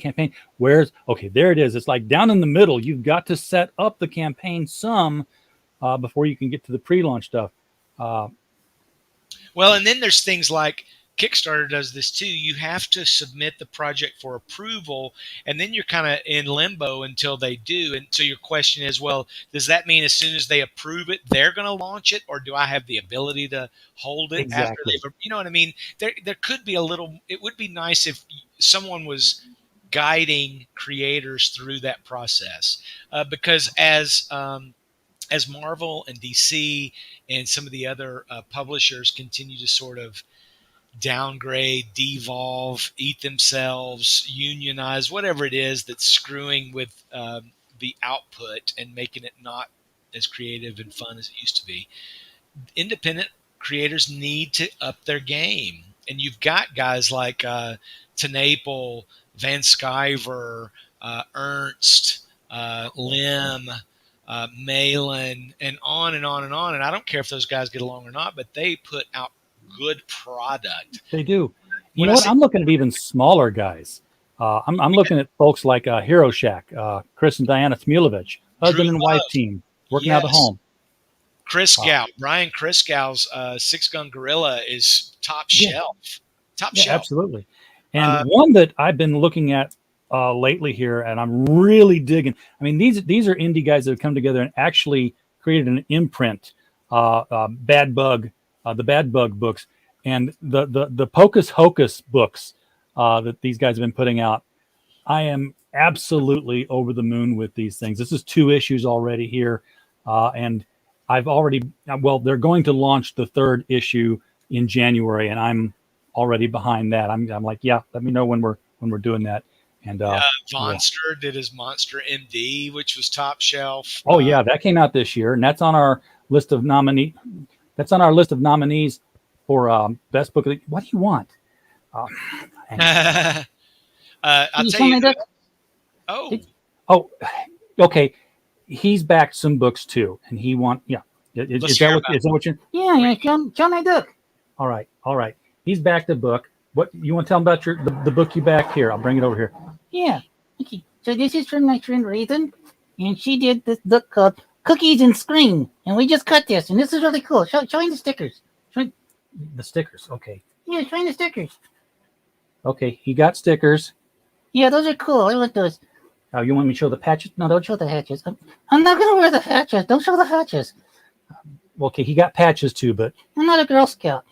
Okay, there it is. It's like down in the middle. You've got to set up the campaign before you can get to the pre-launch stuff. Well, and then there's things like Kickstarter does this too. You have to submit the project for approval, and then you're kind of in limbo until they do. And so your question is, well, does that mean as soon as they approve it, they're going to launch it, or do I have the ability to hold it after they've, you know what I mean? There could be a little. It would be nice if someone was guiding creators through that process, because as Marvel and DC and some of the other publishers continue to sort of downgrade, devolve, eat themselves, unionize, whatever it is that's screwing with the output and making it not as creative and fun as it used to be, independent creators need to up their game. And you've got guys like Tenaple, Van Sciver, Ernst, Lim, Malin, and on and on and on. And I don't care if those guys get along or not, but they put out good product. They do. You know what? I'm looking at even smaller guys. I'm looking at folks like Hero Shack, Chris and Diana Smulovich, husband and wife team, working out of home. Christgau, Brian Christgau's Six Gun Gorilla is top shelf. Top shelf. Absolutely. And one that I've been looking at lately here, and I'm really digging. I mean, these are indie guys that have come together and actually created an imprint, Bad Bug. The Bad Bug books, and the Pocus Hocus books that these guys have been putting out. I am absolutely over the moon with these things. This is 2 issues already here, and I've already. Well, they're going to launch the 3rd issue in January, and I'm already behind that. I'm like, yeah, let me know when we're doing that. And Monster did his Monster MD, which was top shelf. Oh yeah, that came out this year, and that's on our list of nominees. That's on our list of nominees for best book. What do you want? I'll tell you. Okay. He's backed some books too, and he Is that what you're? Yeah, John Duck. All right. He's backed a book. What you want to tell him about the book you backed? Here, I'll bring it over here. Yeah. Okay. So this is from my friend Raven, and she did this book called Cookies and Screen, and we just cut this, and this is really cool. Showing the stickers. The stickers, okay. Yeah, showing the stickers. Okay, he got stickers. Yeah, those are cool. I like those. Oh, you want me to show the patches? No, don't show the hatches. I'm not going to wear the hatches. Don't show the hatches. Okay, he got patches too, but I'm not a Girl Scout.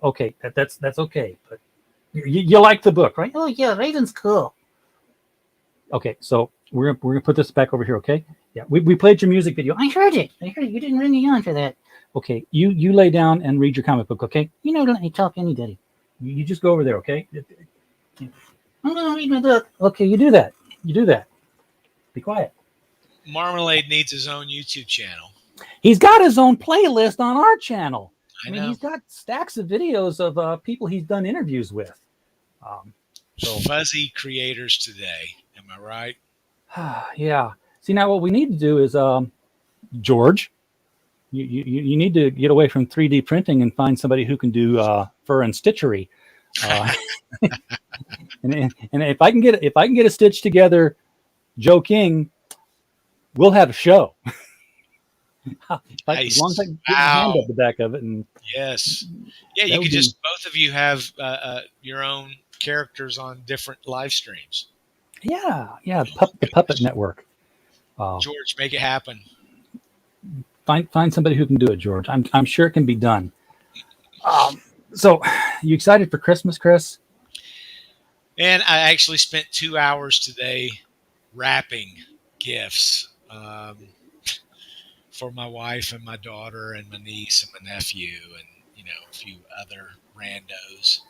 Okay, that's okay. But you like the book, right? Oh yeah, Raven's cool. Okay, so we're gonna put this back over here, okay? Yeah, we played your music video. I heard it. You didn't ring me on for that. Okay, you lay down and read your comic book, okay? You never let me talk any daddy. You just go over there, okay? I'm gonna read my book. Okay, you do that. Be quiet. Marmalade needs his own YouTube channel. He's got his own playlist on our channel. I mean, he's got stacks of videos of people he's done interviews with. So fuzzy creators today. Am I right? Yeah. See, now what we need to do is, George, you need to get away from 3D printing and find somebody who can do fur and stitchery. And if I can get a stitch together, Joe King, we'll have a show. Nice. As long as I can get my hand up the back of it, and yes, yeah, you could just both of you have your own characters on different live streams. Yeah, the Puppet Network. George, make it happen. Find somebody who can do it, George. I'm sure it can be done. So, you excited for Christmas, Chris? And I actually spent 2 hours today wrapping gifts for my wife and my daughter and my niece and my nephew and a few other randos.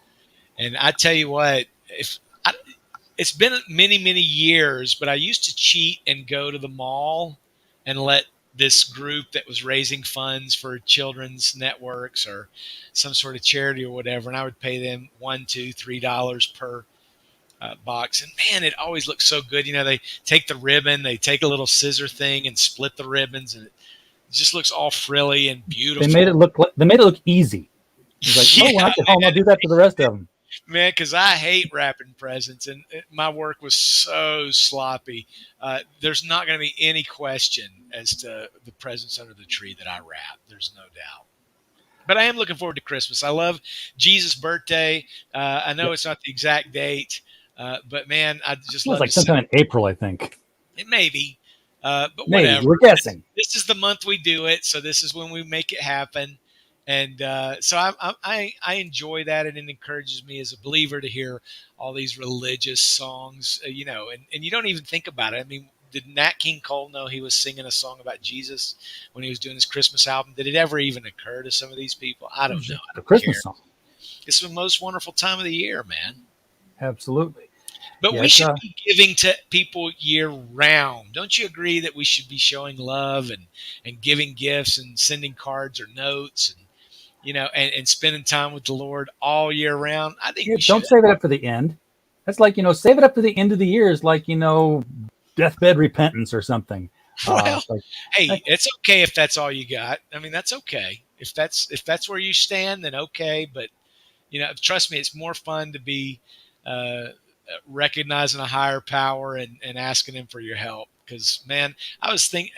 And I tell you what, it's been many, many years, but I used to cheat and go to the mall and let this group that was raising funds for children's networks or some sort of charity or whatever, and I would pay them $1, $2, $3 per box. And man, it always looks so good. They take the ribbon, they take a little scissor thing and split the ribbons, and it just looks all frilly and beautiful. They made it look easy. It's like, when I get home, I'll do that to the rest of them. Man, because I hate wrapping presents, and my work was so sloppy. There's not going to be any question as to the presents under the tree that I wrap. There's no doubt. But I am looking forward to Christmas. I love Jesus' birthday. I know it's not the exact date, but man, I just love it. It's like sometime in April, I think. It may be, but maybe, whatever. We're guessing. This is the month we do it, so this is when we make it happen. And so I enjoy that, and it encourages me as a believer to hear all these religious songs, and you don't even think about it. I mean, did Nat King Cole know he was singing a song about Jesus when he was doing his Christmas album? Did it ever even occur to some of these people? I don't know. The Christmas song. It's the most wonderful time of the year, man. Absolutely. But we should be giving to people year round. Don't you agree that we should be showing love and giving gifts and sending cards or notes and spending time with the Lord all year round? I think we should. Don't save it up for the end. That's like, save it up to the end of the year is like, deathbed repentance or something. Well, hey, it's okay if that's all you got. I mean, that's okay. If that's where you stand, then okay. But, trust me, it's more fun to be recognizing a higher power and asking him for your help. Because, man, I was thinking,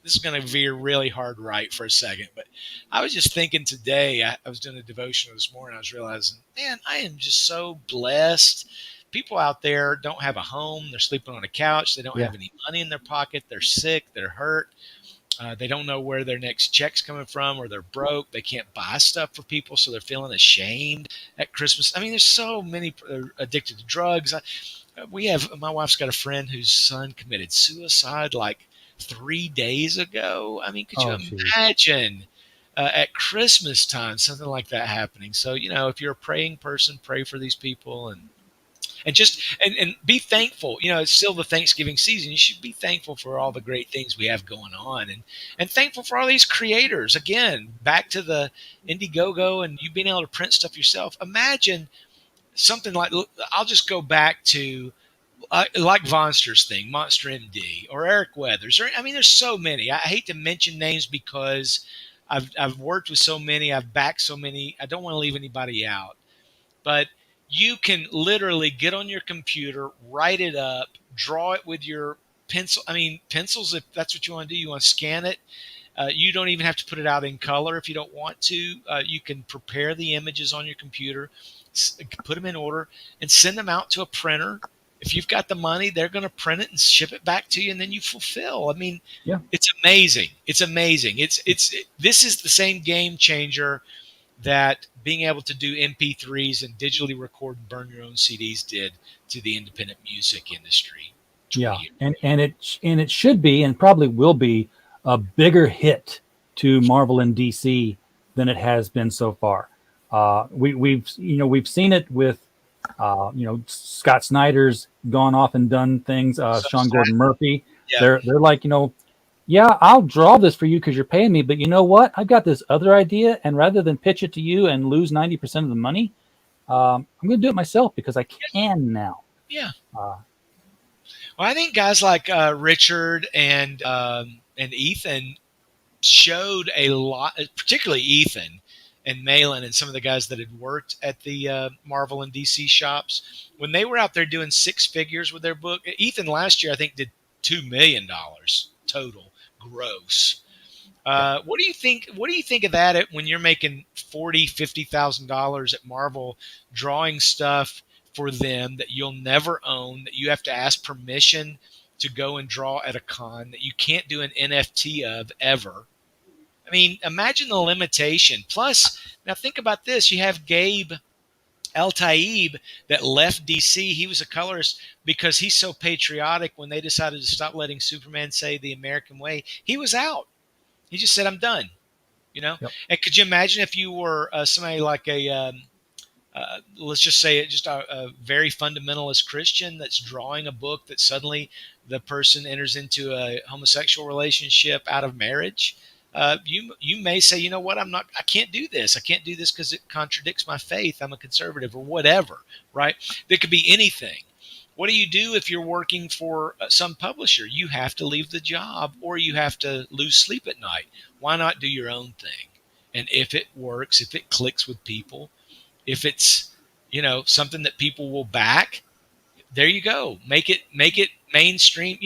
this is going to veer really hard right for a second. But I was just thinking today, I was doing a devotional this morning. I was realizing, man, I am just so blessed. People out there don't have a home. They're sleeping on a couch. They don't have any money in their pocket. They're sick. They're hurt. They don't know where their next check's coming from, or they're broke. They can't buy stuff for people, so they're feeling ashamed at Christmas. I mean, there's so many addicted to drugs. My wife's got a friend whose son committed suicide like 3 days ago. I mean, could you imagine at Christmas time something like that happening? So, if you're a praying person, pray for these people and just be thankful. It's still the Thanksgiving season. You should be thankful for all the great things we have going on, and thankful for all these creators. Again, back to the Indiegogo and you being able to print stuff yourself. Imagine something like, I'll just go back to like Vonster's thing, Monster MD, or Eric Weathers. There's so many. I hate to mention names because I've worked with so many. I've backed so many. I don't want to leave anybody out, but you can literally get on your computer, write it up, draw it with your pencil. Pencils, if that's what you want to do, you want to scan it. You don't even have to put it out in color if you don't want to. You can prepare the images on your computer, put them in order, and send them out to a printer. If you've got the money, they're going to print it and ship it back to you, and then you fulfill. It's amazing. It's amazing. This is the same game changer that being able to do MP3s and digitally record and burn your own CDs did to the independent music industry. Yeah, and it should be and probably will be a bigger hit to Marvel and DC than it has been so far. We've seen it with Scott Snyder's gone off and done things. Sean Gordon Murphy. Yeah. They're like yeah, I'll draw this for you because you're paying me, but you know what? I've got this other idea, and rather than pitch it to you and lose 90% of the money, I'm going to do it myself because I can now. Yeah. Uh, Well, I think guys like Richard and Ethan showed a lot, particularly Ethan and Malin and some of the guys that had worked at the Marvel and DC shops when they were out there doing six figures with their book. Ethan last year, I think, did $2 million total gross. What do you think? What do you think of that when you're making $40,000-$50,000 at Marvel, drawing stuff for them that you'll never own, that you have to ask permission to go and draw at a con, that you can't do an NFT of ever? I mean, imagine the limitation. Plus, now think about this: you have Gabe El Taib that left DC. He was a colorist because he's so patriotic. When they decided to stop letting Superman say the American way, he was out. He just said, "I'm done." You know. Yep. And could you imagine if you were somebody like let's just say just a very fundamentalist Christian that's drawing a book that suddenly the person enters into a homosexual relationship out of marriage? You may say, you know what, I can't do this. I can't do this because it contradicts my faith. I'm a conservative or whatever, right? There could be anything. What do you do if you're working for some publisher? You have to leave the job or you have to lose sleep at night. Why not do your own thing? And if it works, if it clicks with people, if it's, something that people will back, there you go. Make it mainstream.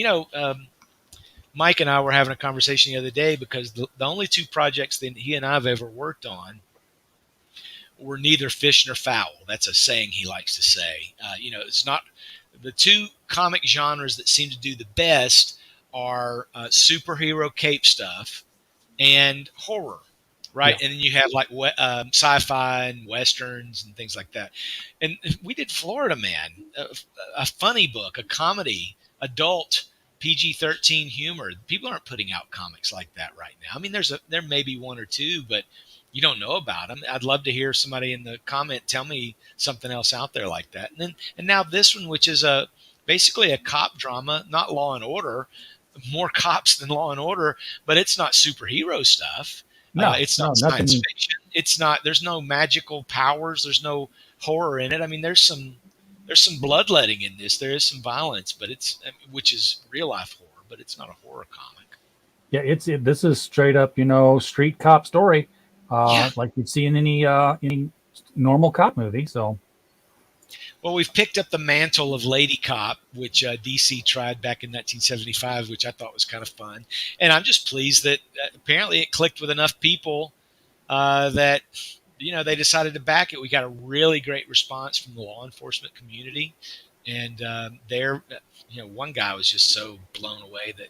Mike and I were having a conversation the other day because the only two projects that he and I have ever worked on were neither fish nor fowl. That's a saying he likes to say. It's not the two comic genres that seem to do the best are superhero cape stuff and horror. Right. Yeah. And then you have like sci-fi and Westerns and things like that. And we did Florida Man, a funny book, a comedy, adult PG-13 humor. People aren't putting out comics like that right now. I mean, there may be one or two, but you don't know about them. I'd love to hear somebody in the comment tell me something else out there like that. And now this one, which is basically a cop drama, not Law and Order, more cops than Law and Order, but it's not superhero stuff. No, it's not science fiction. It's not. There's no magical powers. There's no horror in it. I mean, there's some bloodletting in this. There is some violence, but which is real life horror, but it's not a horror comic. Yeah, this is straight up, street cop story, like you'd see in any normal cop movie. So. Well, we've picked up the mantle of Lady Cop, which DC tried back in 1975, which I thought was kind of fun. And I'm just pleased that apparently it clicked with enough people that, they decided to back it. We got a really great response from the law enforcement community. And one guy was just so blown away that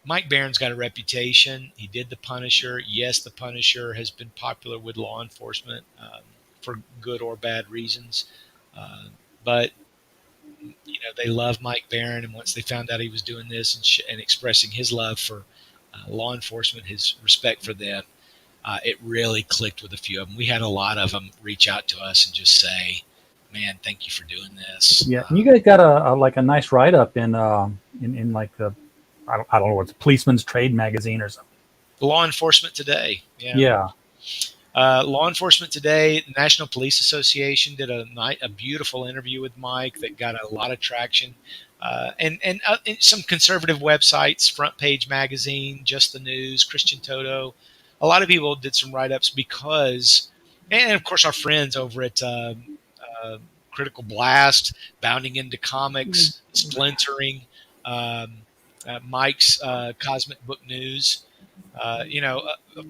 Mike Barron's got a reputation. He did The Punisher. Yes, The Punisher has been popular with law enforcement. For good or bad reasons. But, they love Mike Barron. And once they found out he was doing this and expressing his love for law enforcement, his respect for them, it really clicked with a few of them. We had a lot of them reach out to us and just say, man, thank you for doing this. Yeah. And you guys got a nice write-up in like the, I don't know, what's Policeman's Trade magazine or something. Law Enforcement Today. Yeah. Law Enforcement Today, the National Police Association did a beautiful interview with Mike that got a lot of traction. And some conservative websites, Front Page Magazine, Just the News, Christian Toto. A lot of people did some write-ups because, and of course our friends over at Critical Blast, Bounding Into Comics, Splintering, Mike's Cosmic Book News. A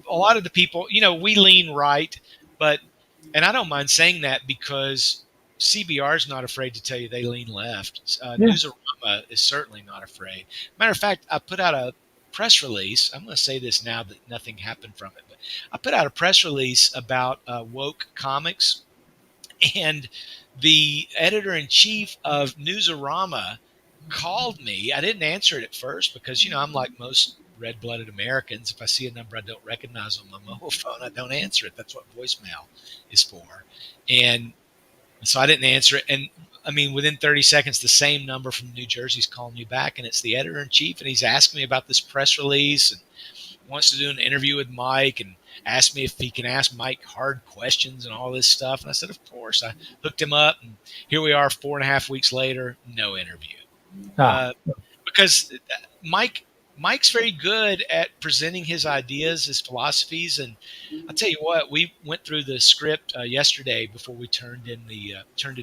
lot of the people, we lean right, and I don't mind saying that because CBR is not afraid to tell you they lean left. Newsarama is certainly not afraid. Matter of fact, I put out a press release. I'm going to say this now that nothing happened from it, but I put out a press release about woke comics, and the editor-in-chief of Newsarama called me. I didn't answer it at first because, I'm like most red-blooded Americans. If I see a number I don't recognize on my mobile phone, I don't answer it. That's what voicemail is for. And so I didn't answer it. And I mean, within 30 seconds, the same number from New Jersey's calling me back, and it's the editor-in-chief, and he's asking me about this press release and wants to do an interview with Mike and asked me if he can ask Mike hard questions and all this stuff. And I said, of course. I hooked him up, and here we are 4.5 weeks later, no interview. Because Mike's very good at presenting his ideas, his philosophies, and I'll tell you what, we went through the script yesterday before we turned it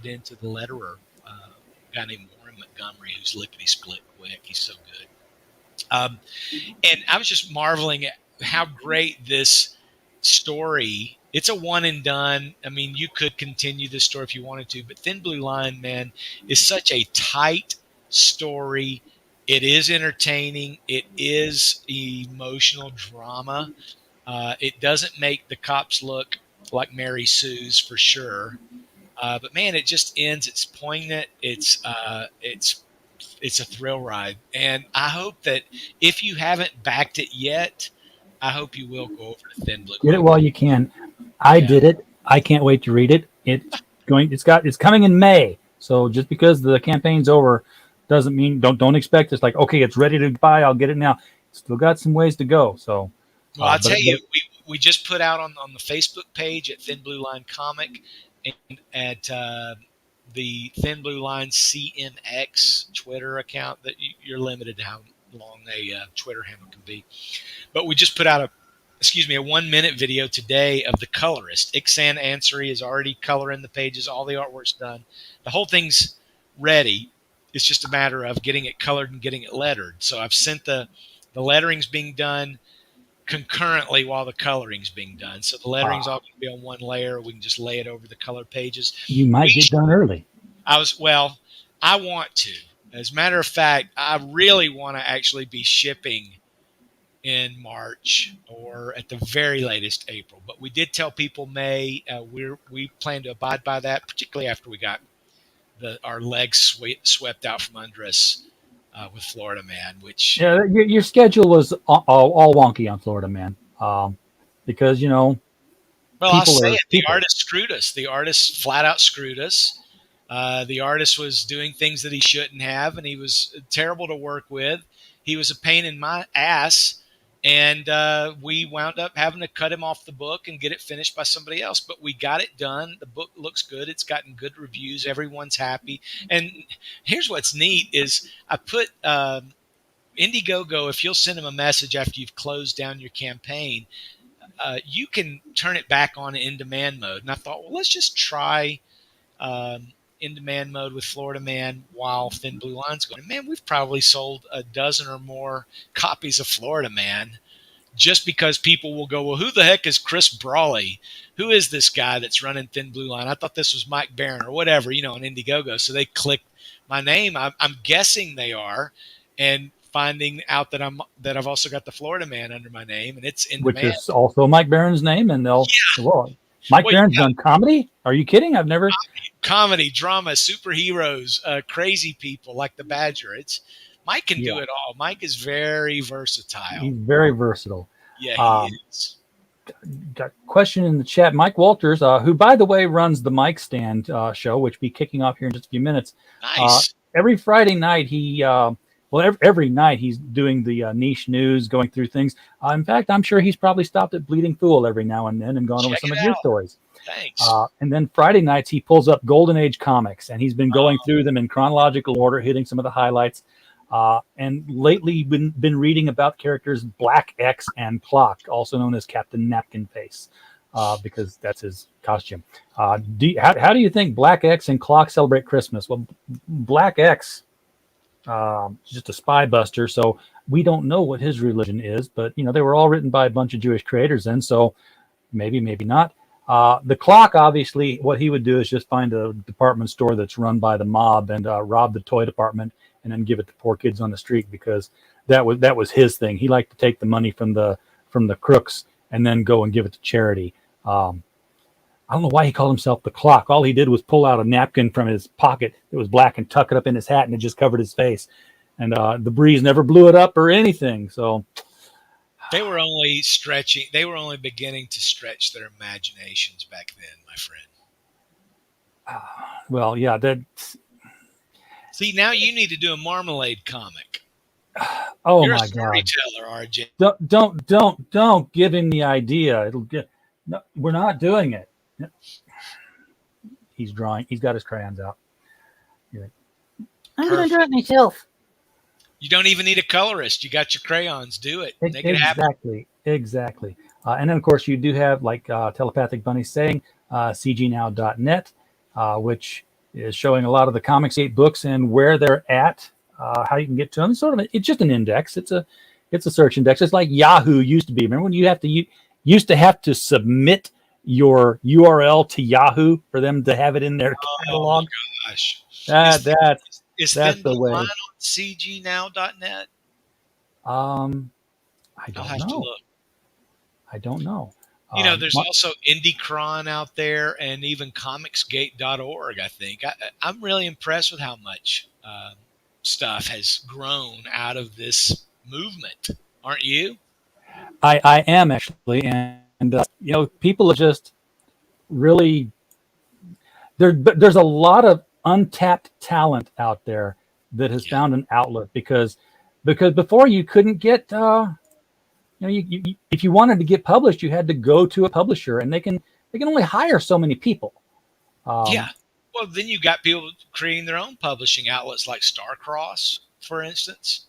into the letterer, a guy named Warren Montgomery, who's lickety split quick. He's so good. And I was just marveling at how great this story. It's a one and done. I mean, you could continue this story if you wanted to, but Thin Blue Line, man, is such a tight story. It is entertaining. It is emotional drama. It doesn't make the cops look like Mary Sue's for sure. But man, it just ends. It's poignant. It's a thrill ride. And I hope that if you haven't backed it yet, I hope you will go over to Thin Blue. Get it while you can. I did it. I can't wait to read it. It's coming in May. So just because the campaign's over doesn't mean don't expect it's like, okay, it's ready to buy, I'll get it now. Still got some ways to go. So well, I'll tell you, we just put out on the Facebook page at Thin Blue Line Comic and at the Thin Blue Line CMX Twitter account that you're limited to how long a Twitter handle can be. But we just put out a 1-minute video today of the colorist. Ixan Ansari is already coloring the pages. All the artwork's done. The whole thing's ready. It's just a matter of getting it colored and getting it lettered. So I've sent the lettering's being done concurrently while the coloring's being done. So the lettering's all going to be on one layer. We can just lay it over the colored pages. You might get done early. I want to. As a matter of fact, I really want to actually be shipping in March or at the very latest April. But we did tell people May. We plan to abide by that, particularly after we got our legs swept out from under us with Florida Man. Which your schedule was all wonky on Florida Man because Well, I'll say it. The artist screwed us. The artist flat out screwed us. The artist was doing things that he shouldn't have, and he was terrible to work with. He was a pain in my ass. And we wound up having to cut him off the book and get it finished by somebody else. But we got it done. The book looks good. It's gotten good reviews. Everyone's happy. And here's what's neat is I put Indiegogo, if you'll send them a message after you've closed down your campaign, you can turn it back on in demand mode. And I thought, well, let's just try in demand mode with Florida Man while Thin Blue Line's going. Man, we've probably sold a dozen or more copies of Florida Man just because people will go, well, who the heck is Chris Brawley? Who is this guy that's running Thin Blue Line? I thought this was Mike Barron or whatever, on Indiegogo. So they click my name. I'm guessing they are, and finding out that I've also got the Florida Man under my name, and it's in which demand. Is also Mike Barron's name, and they'll. Yeah. Well, Mike Barron's done comedy? Are you kidding? I've never... Comedy, drama, superheroes, crazy people like the Badger. Mike can do it all. Mike is very versatile. He's very versatile. Yeah, he is. Got a question in the chat. Mike Walters, who, by the way, runs the Mike Stand show, which will be kicking off here in just a few minutes. Nice. Every Friday night, he... every night he's doing the niche news, going through things. In fact, I'm sure he's probably stopped at Bleeding Fool every now and then and gone over some of your stories. Thanks. And then Friday nights, he pulls up Golden Age comics, and he's been going through them in chronological order, hitting some of the highlights. And lately, been reading about characters Black X and Clock, also known as Captain Napkin Face, because that's his costume. How do you think Black X and Clock celebrate Christmas? Well, Black X... just a spy buster, so we don't know what his religion is, but they were all written by a bunch of Jewish creators, and so maybe not. The Clock, obviously, what he would do is just find a department store that's run by the mob and rob the toy department and then give it to poor kids on the street, because that was his thing. He liked to take the money from the crooks and then go and give it to charity. I don't know why he called himself the Clock. All he did was pull out a napkin from his pocket that was black and tuck it up in his hat, and it just covered his face. And the breeze never blew it up or anything. So they were only stretching. They were only beginning to stretch their imaginations back then, my friend. Well, yeah, See, now you need to do a Marmalade comic. Oh You're my a God! storyteller, RJ. Don't give him the idea. It'll get. No, we're not doing it. He's drawing. He's got his crayons out. I'm going to do it myself. You don't even need a colorist. You got your crayons. Do it. Make it happen. Exactly. And then, of course, you do have, like Telepathic Bunny saying, cgnow.net, which is showing a lot of the Comicsgate books and where they're at, how you can get to them. It's just an index. It's a search index. It's like Yahoo used to be. Remember when you used to have to submit your URL to Yahoo for them to have it in their catalog? Oh my gosh. That's the way. Line on cgnow.net? I I'll have to look. I don't know. There's also IndieCron out there and even comicsgate.org, I think. I'm really impressed with how much stuff has grown out of this movement. Aren't you? I am actually. And people are just really, there's a lot of untapped talent out there that has found an outlet because before you couldn't get, if you wanted to get published, you had to go to a publisher, and they can only hire so many people. Well, then you got people creating their own publishing outlets like Starcross, for instance.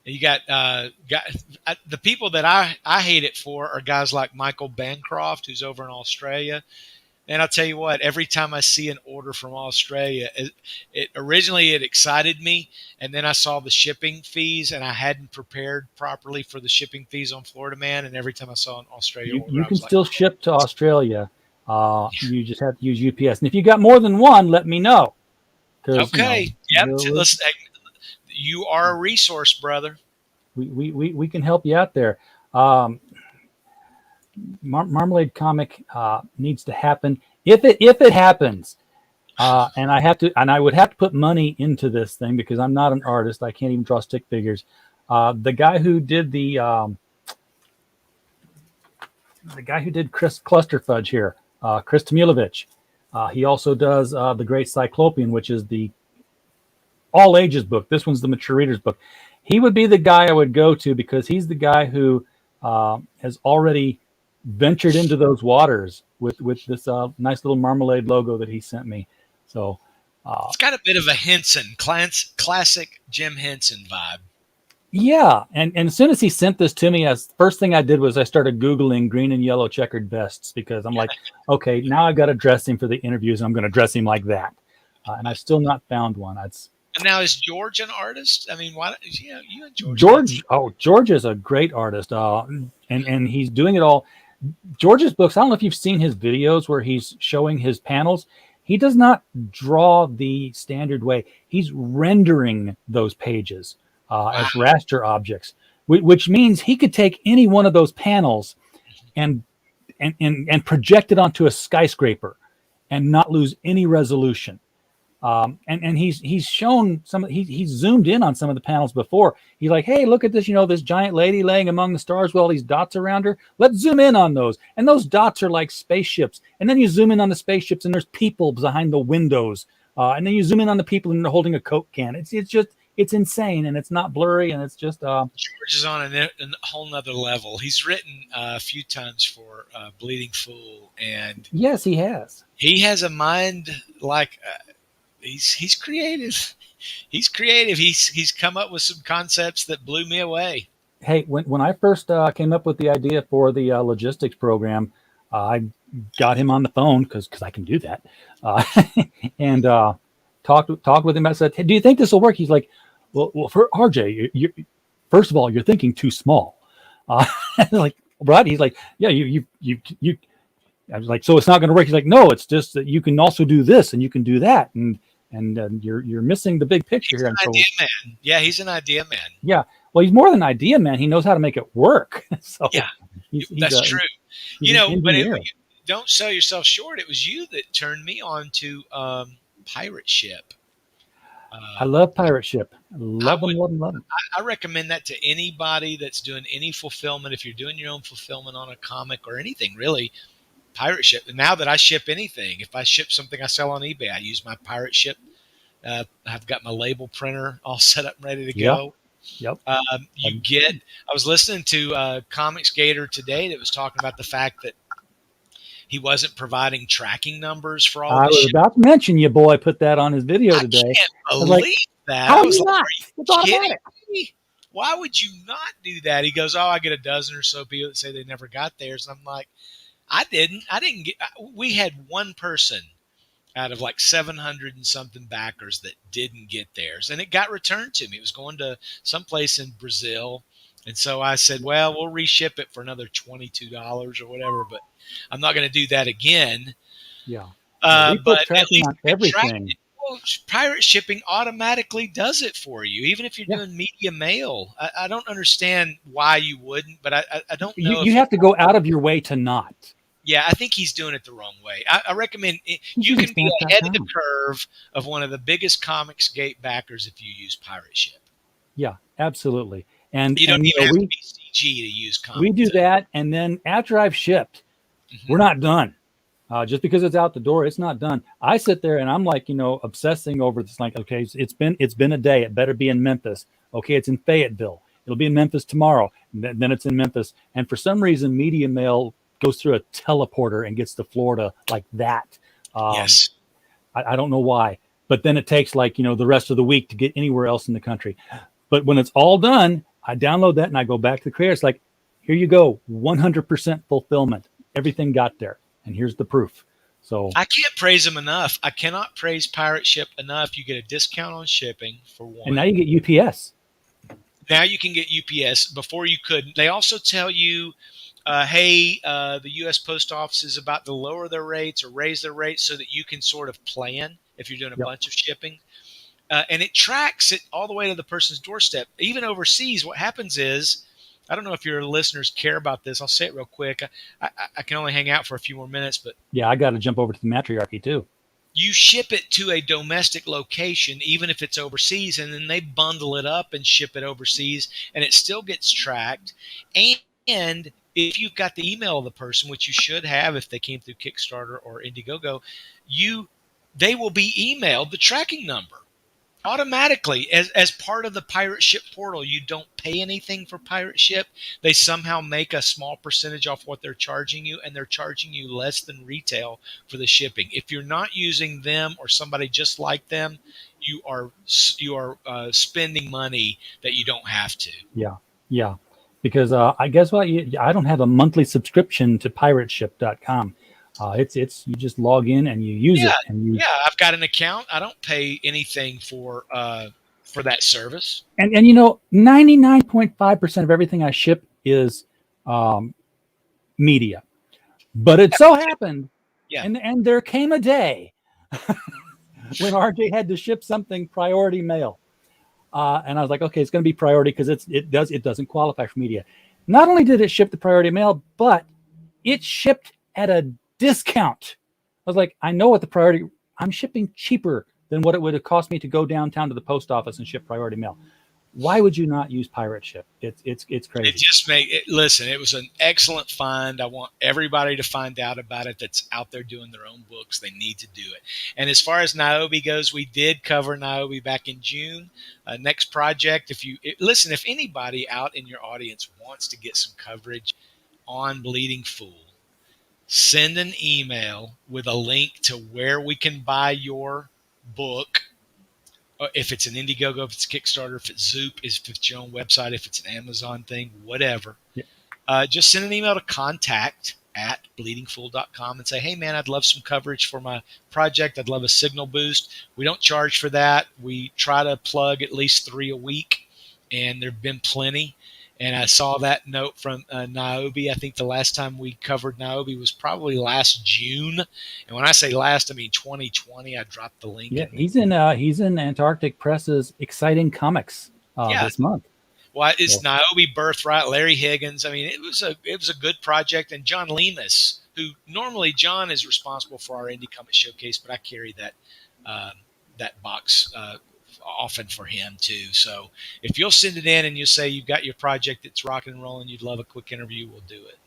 And you got the people that I hate it for are guys like Michael Bancroft, who's over in Australia. And I'll tell you what, every time I see an order from Australia, it originally excited me, and then I saw the shipping fees, and I hadn't prepared properly for the shipping fees on Florida Man. And every time I saw an Australia order, you can still ship to Australia. You just have to use UPS. And if you got more than one, let me know. Okay. You are a resource, brother. We can help you out there. Marmalade comic needs to happen. If it happens, and I would have to put money into this thing because I'm not an artist. I can't even draw stick figures. The guy who did Chris Clusterfudge here, Chris Tomilovich, he also does the Great Cyclopean, which is the all ages book. This one's the mature readers book. He would be the guy I would go to because he's the guy who has already ventured into those waters with this nice little Marmalade logo that he sent me. So it's got a bit of a Henson, classic Jim Henson vibe. Yeah, and as soon as he sent this to me, first thing I did was I started Googling green and yellow checkered vests because I'm like, okay, now I've got to dress him for the interviews, and I'm going to dress him like that. And I've still not found one. And now, is George an artist? I mean, you and George. George is a great artist, and he's doing it all. George's books, I don't know if you've seen his videos where he's showing his panels. He does not draw the standard way. He's rendering those pages as raster objects, which means he could take any one of those panels and project it onto a skyscraper and not lose any resolution. And he's shown he's zoomed in on some of the panels before. He's like, hey, look at this, this giant lady laying among the stars with all these dots around her. Let's zoom in on those. And those dots are like spaceships. And then you zoom in on the spaceships and there's people behind the windows. And then you zoom in on the people and they're holding a Coke can. It's insane, and it's not blurry, and it's just George is on a whole nother level. He's written a few times for Bleeding Fool, and yes, he has. He has a mind like he's creative. He's creative. He's come up with some concepts that blew me away. Hey, when I first came up with the idea for the logistics program, I got him on the phone because I can do that, and talked with him. I said, hey, do you think this will work? He's like, well, for RJ, you first of all, you're thinking too small. Like, right? He's like, yeah, you. I was like, so it's not going to work. He's like, no, it's just that you can also do this and you can do that, and you're missing the big picture here. He's an idea man. Yeah, he's an idea man. Yeah, well, he's more than an idea man. He knows how to make it work. So yeah, that's true. But don't sell yourself short. It was you that turned me on to Pirate Ship. I love Pirate Ship. Love them. I recommend that to anybody that's doing any fulfillment. If you're doing your own fulfillment on a comic or anything, really, Pirate Ship. And now that I ship anything, if I ship something I sell on eBay, I use my Pirate Ship I've got my label printer all set up and ready to go. Yep. I was listening to Comics Gator today that was talking about the fact that he wasn't providing tracking numbers for all I the was about to mention your boy put that on his video today. I can't believe that. How I was you like, not? It's automatic. Me? Why would you not do that? He goes, I get a dozen or so people that say they never got theirs. And I'm like, I didn't get, we had one person out of like 700 and something backers that didn't get theirs, and it got returned to me. It was going to someplace in Brazil. And so I said, well, we'll reship it for another $22 or whatever, but I'm not going to do that again. Yeah. We put tracking on everything. Well, pirate shipping automatically does it for you, even if you're doing media mail. I don't understand why you wouldn't, but I don't know. You have to go out of your way to not. Yeah, I think he's doing it the wrong way. I recommend you can be ahead of the curve of one of the biggest Comics Gate backers if you use Pirate Ship. Yeah, absolutely. And you don't even have to be CG to use Comics. We do that, and then after I've shipped, we're not done. Just because it's out the door, it's not done. I sit there and I'm like, obsessing over this. Like, okay, it's been a day. It better be in Memphis. Okay, it's in Fayetteville. It'll be in Memphis tomorrow. And then it's in Memphis. And for some reason, media mail goes through a teleporter and gets to Florida like that. Yes. I don't know why. But then it takes the rest of the week to get anywhere else in the country. But when it's all done, I download that and I go back to the creator. It's like, here you go, 100% fulfillment. Everything got there. And here's the proof. So I can't praise them enough. I cannot praise Pirate Ship enough. You get a discount on shipping for one. And now you get UPS. Now you can get UPS. Before you couldn't. They also tell you, hey, the U.S. Post Office is about to lower their rates or raise their rates so that you can sort of plan if you're doing a bunch of shipping. And it tracks it all the way to the person's doorstep. Even overseas, what happens is, I don't know if your listeners care about this. I'll say it real quick. I can only hang out for a few more minutes, but yeah, I got to jump over to the matriarchy too. You ship it to a domestic location, even if it's overseas, and then they bundle it up and ship it overseas, and it still gets tracked. And if you've got the email of the person, which you should have if they came through Kickstarter or Indiegogo, they will be emailed the tracking number automatically as part of the Pirate Ship portal. You don't pay anything for Pirate Ship. They somehow make a small percentage off what they're charging you, and they're charging you less than retail for the shipping. If you're not using them or somebody just like them, you are spending money that you don't have to. Yeah. Because I guess what I don't have a monthly subscription to pirateship.com. It's you just log in and you use it. And I've got an account. I don't pay anything for that service. And 99.5% of everything I ship is media. But it so happened, and there came a day when RJ had to ship something priority mail. And I was like, okay, it's going to be priority because it doesn't qualify for media. Not only did it ship the priority mail, but it shipped at a discount. I was like, I know what the priority. I'm shipping cheaper than what it would have cost me to go downtown to the post office and ship priority mail. Why would you not use Pirate Ship? It's crazy. It just listen, it was an excellent find. I want everybody to find out about it that's out there doing their own books. They need to do it. And as far as Niobe goes, we did cover Niobe back in June. Next project, if anybody out in your audience wants to get some coverage on Bleeding Fool, send an email with a link to where we can buy your book. If it's an Indiegogo, if it's Kickstarter, if it's Zoop, if it's your own website, if it's an Amazon thing, whatever. Yeah. Just send an email to contact@bleedingfool.com and say, hey, man, I'd love some coverage for my project. I'd love a signal boost. We don't charge for that. We try to plug at least 3 a week, and there have been plenty. And I saw that note from Niobe. I think the last time we covered Niobe was probably last June. And when I say last, I mean 2020. I dropped the link. Yeah, he's in Antarctic Press's Exciting Comics this month. Well, it's Niobe Birthright, Larry Higgins. I mean, it was a good project. And John Lemus, who normally John is responsible for our Indie Comic Showcase, but I carry that box often for him too. So if you'll send it in and you say you've got your project that's rocking and rolling, you'd love a quick interview, we'll do it.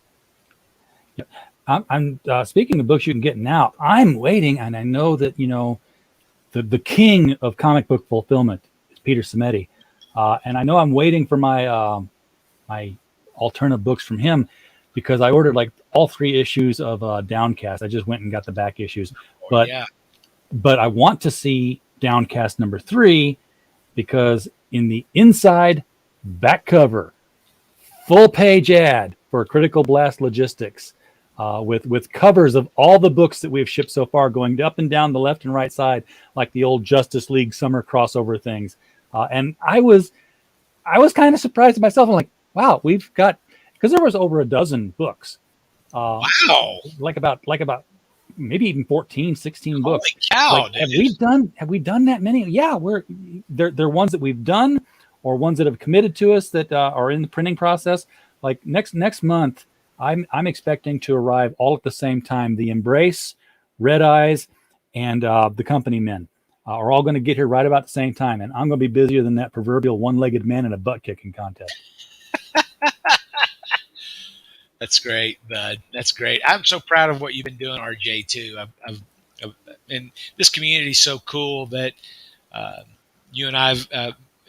Yeah. I'm speaking of books you can get now. I'm waiting, and I know that the king of comic book fulfillment is Peter Simeti. And I know I'm waiting for my my alternate books from him, because I ordered like all 3 issues of Downcast. I just went and got the back issues. But I want to see Downcast number 3, because in the inside back cover, full page ad for Critical Blast Logistics, with covers of all the books that we've shipped so far, going up and down the left and right side, like the old Justice League summer crossover things. And I was kind of surprised myself. I'm like, wow, we've got, because there was over a dozen books. Wow. Like about maybe even 14, 16 books. Holy cow, like, have we done that many? Yeah, they're ones that we've done, or ones that have committed to us that are in the printing process. Like next month, I'm expecting to arrive all at the same time. The Embrace, Red Eyes, and the Company Men are all going to get here right about the same time, and I'm going to be busier than that proverbial one-legged man in a butt kicking contest. That's great, bud. That's great. I'm so proud of what you've been doing, RJ, too. And this community is so cool that you and I've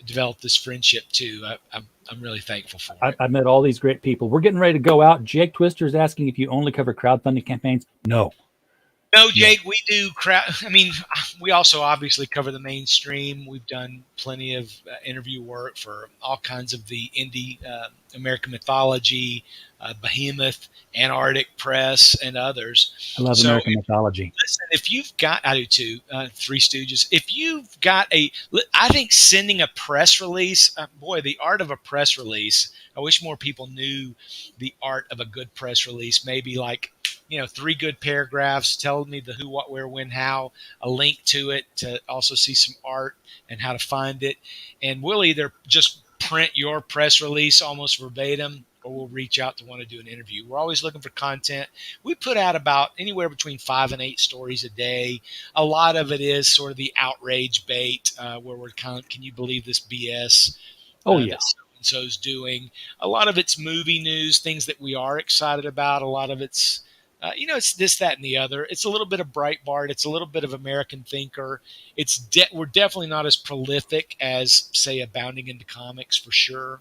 developed this friendship, too. I'm really thankful for it. I've met all these great people. We're getting ready to go out. Jake Twister is asking if you only cover crowdfunding campaigns. No, Jake, we do we also obviously cover the mainstream. We've done plenty of interview work for all kinds of the indie American mythology, Behemoth, Antarctic Press, and others. I love American mythology. Listen, if you've got, I do too, Three Stooges. If you've got I think sending a press release, boy, the art of a press release, I wish more people knew the art of a good press release. Maybe like, 3 good paragraphs telling me the who, what, where, when, how, a link to it to also see some art and how to find it. And we'll either just print your press release almost verbatim, or we'll reach out to want to do an interview. We're always looking for content. We put out about anywhere between 5 and 8 stories a day. A lot of it is sort of the outrage bait, where we're kind of, can you believe this BS? That so-and-so's doing. A lot of it's movie news, things that we are excited about. A lot of it's, it's this, that, and the other. It's a little bit of Breitbart. It's a little bit of American Thinker. We're definitely not as prolific as, say, Abounding into Comics for sure.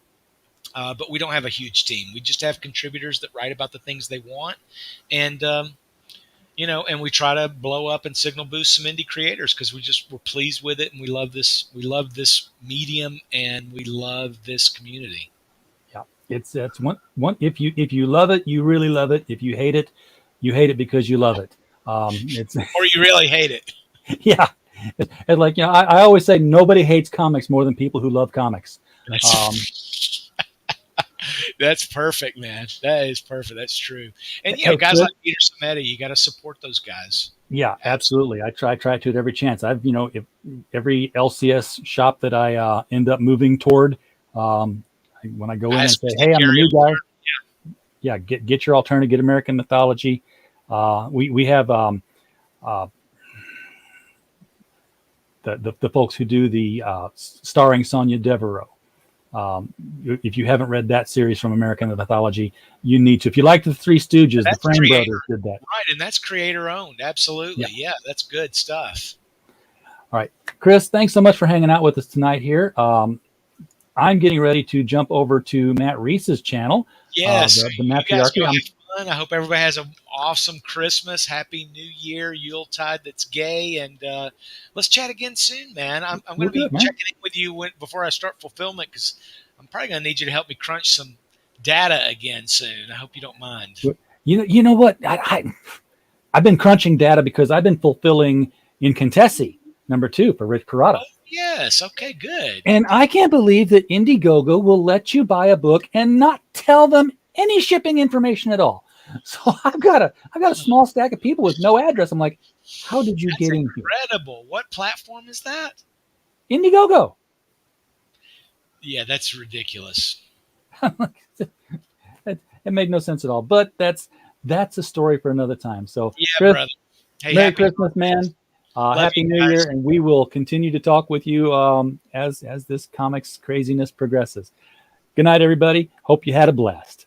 But we don't have a huge team. We just have contributors that write about the things they want. And, and we try to blow up and signal boost some indie creators, because we're pleased with it. And we love this medium, and we love this community. Yeah. It's one, if you love it, you really love it. If you hate it, you hate it because you love it. Or you really hate it. Yeah. And like, I always say nobody hates comics more than people who love comics. That's perfect, man. That is perfect. That's true. And guys like Peter Simeti, you got to support those guys. Yeah, absolutely. I try to at every chance. I've if every LCS shop that I end up moving toward, when I go in and say, "Hey, I'm the new guy," get your alternative, get American mythology. We have the folks who do the starring Sonia Devereaux. If you haven't read that series from American mythology, you need to. If you like the Three Stooges, the Frame Brothers did that. Right, and that's creator owned. Absolutely. Yeah, that's good stuff. All right. Chris, thanks so much for hanging out with us tonight here. I'm getting ready to jump over to Matt Reese's channel. Yes. The Matriarchy. I hope everybody has an awesome Christmas, Happy New Year, Yuletide that's gay, and let's chat again soon, man. I'm going to be checking in with you before I start fulfillment, because I'm probably going to need you to help me crunch some data again soon. I hope you don't mind. You know what? I've been crunching data because I've been fulfilling in Contessa #2 for Rich Parada. Oh, yes. Okay, good. And I can't believe that Indiegogo will let you buy a book and not tell them any shipping information at all. So I've got a small stack of people with no address. I'm like, how did you get in here? Incredible. What platform is that? Indiegogo. Yeah, that's ridiculous. It made no sense at all. But that's a story for another time. So yeah, Chris, brother. Hey, Merry Christmas, man. Happy New Year, and we will continue to talk with you as this comics craziness progresses. Good night, everybody. Hope you had a blast.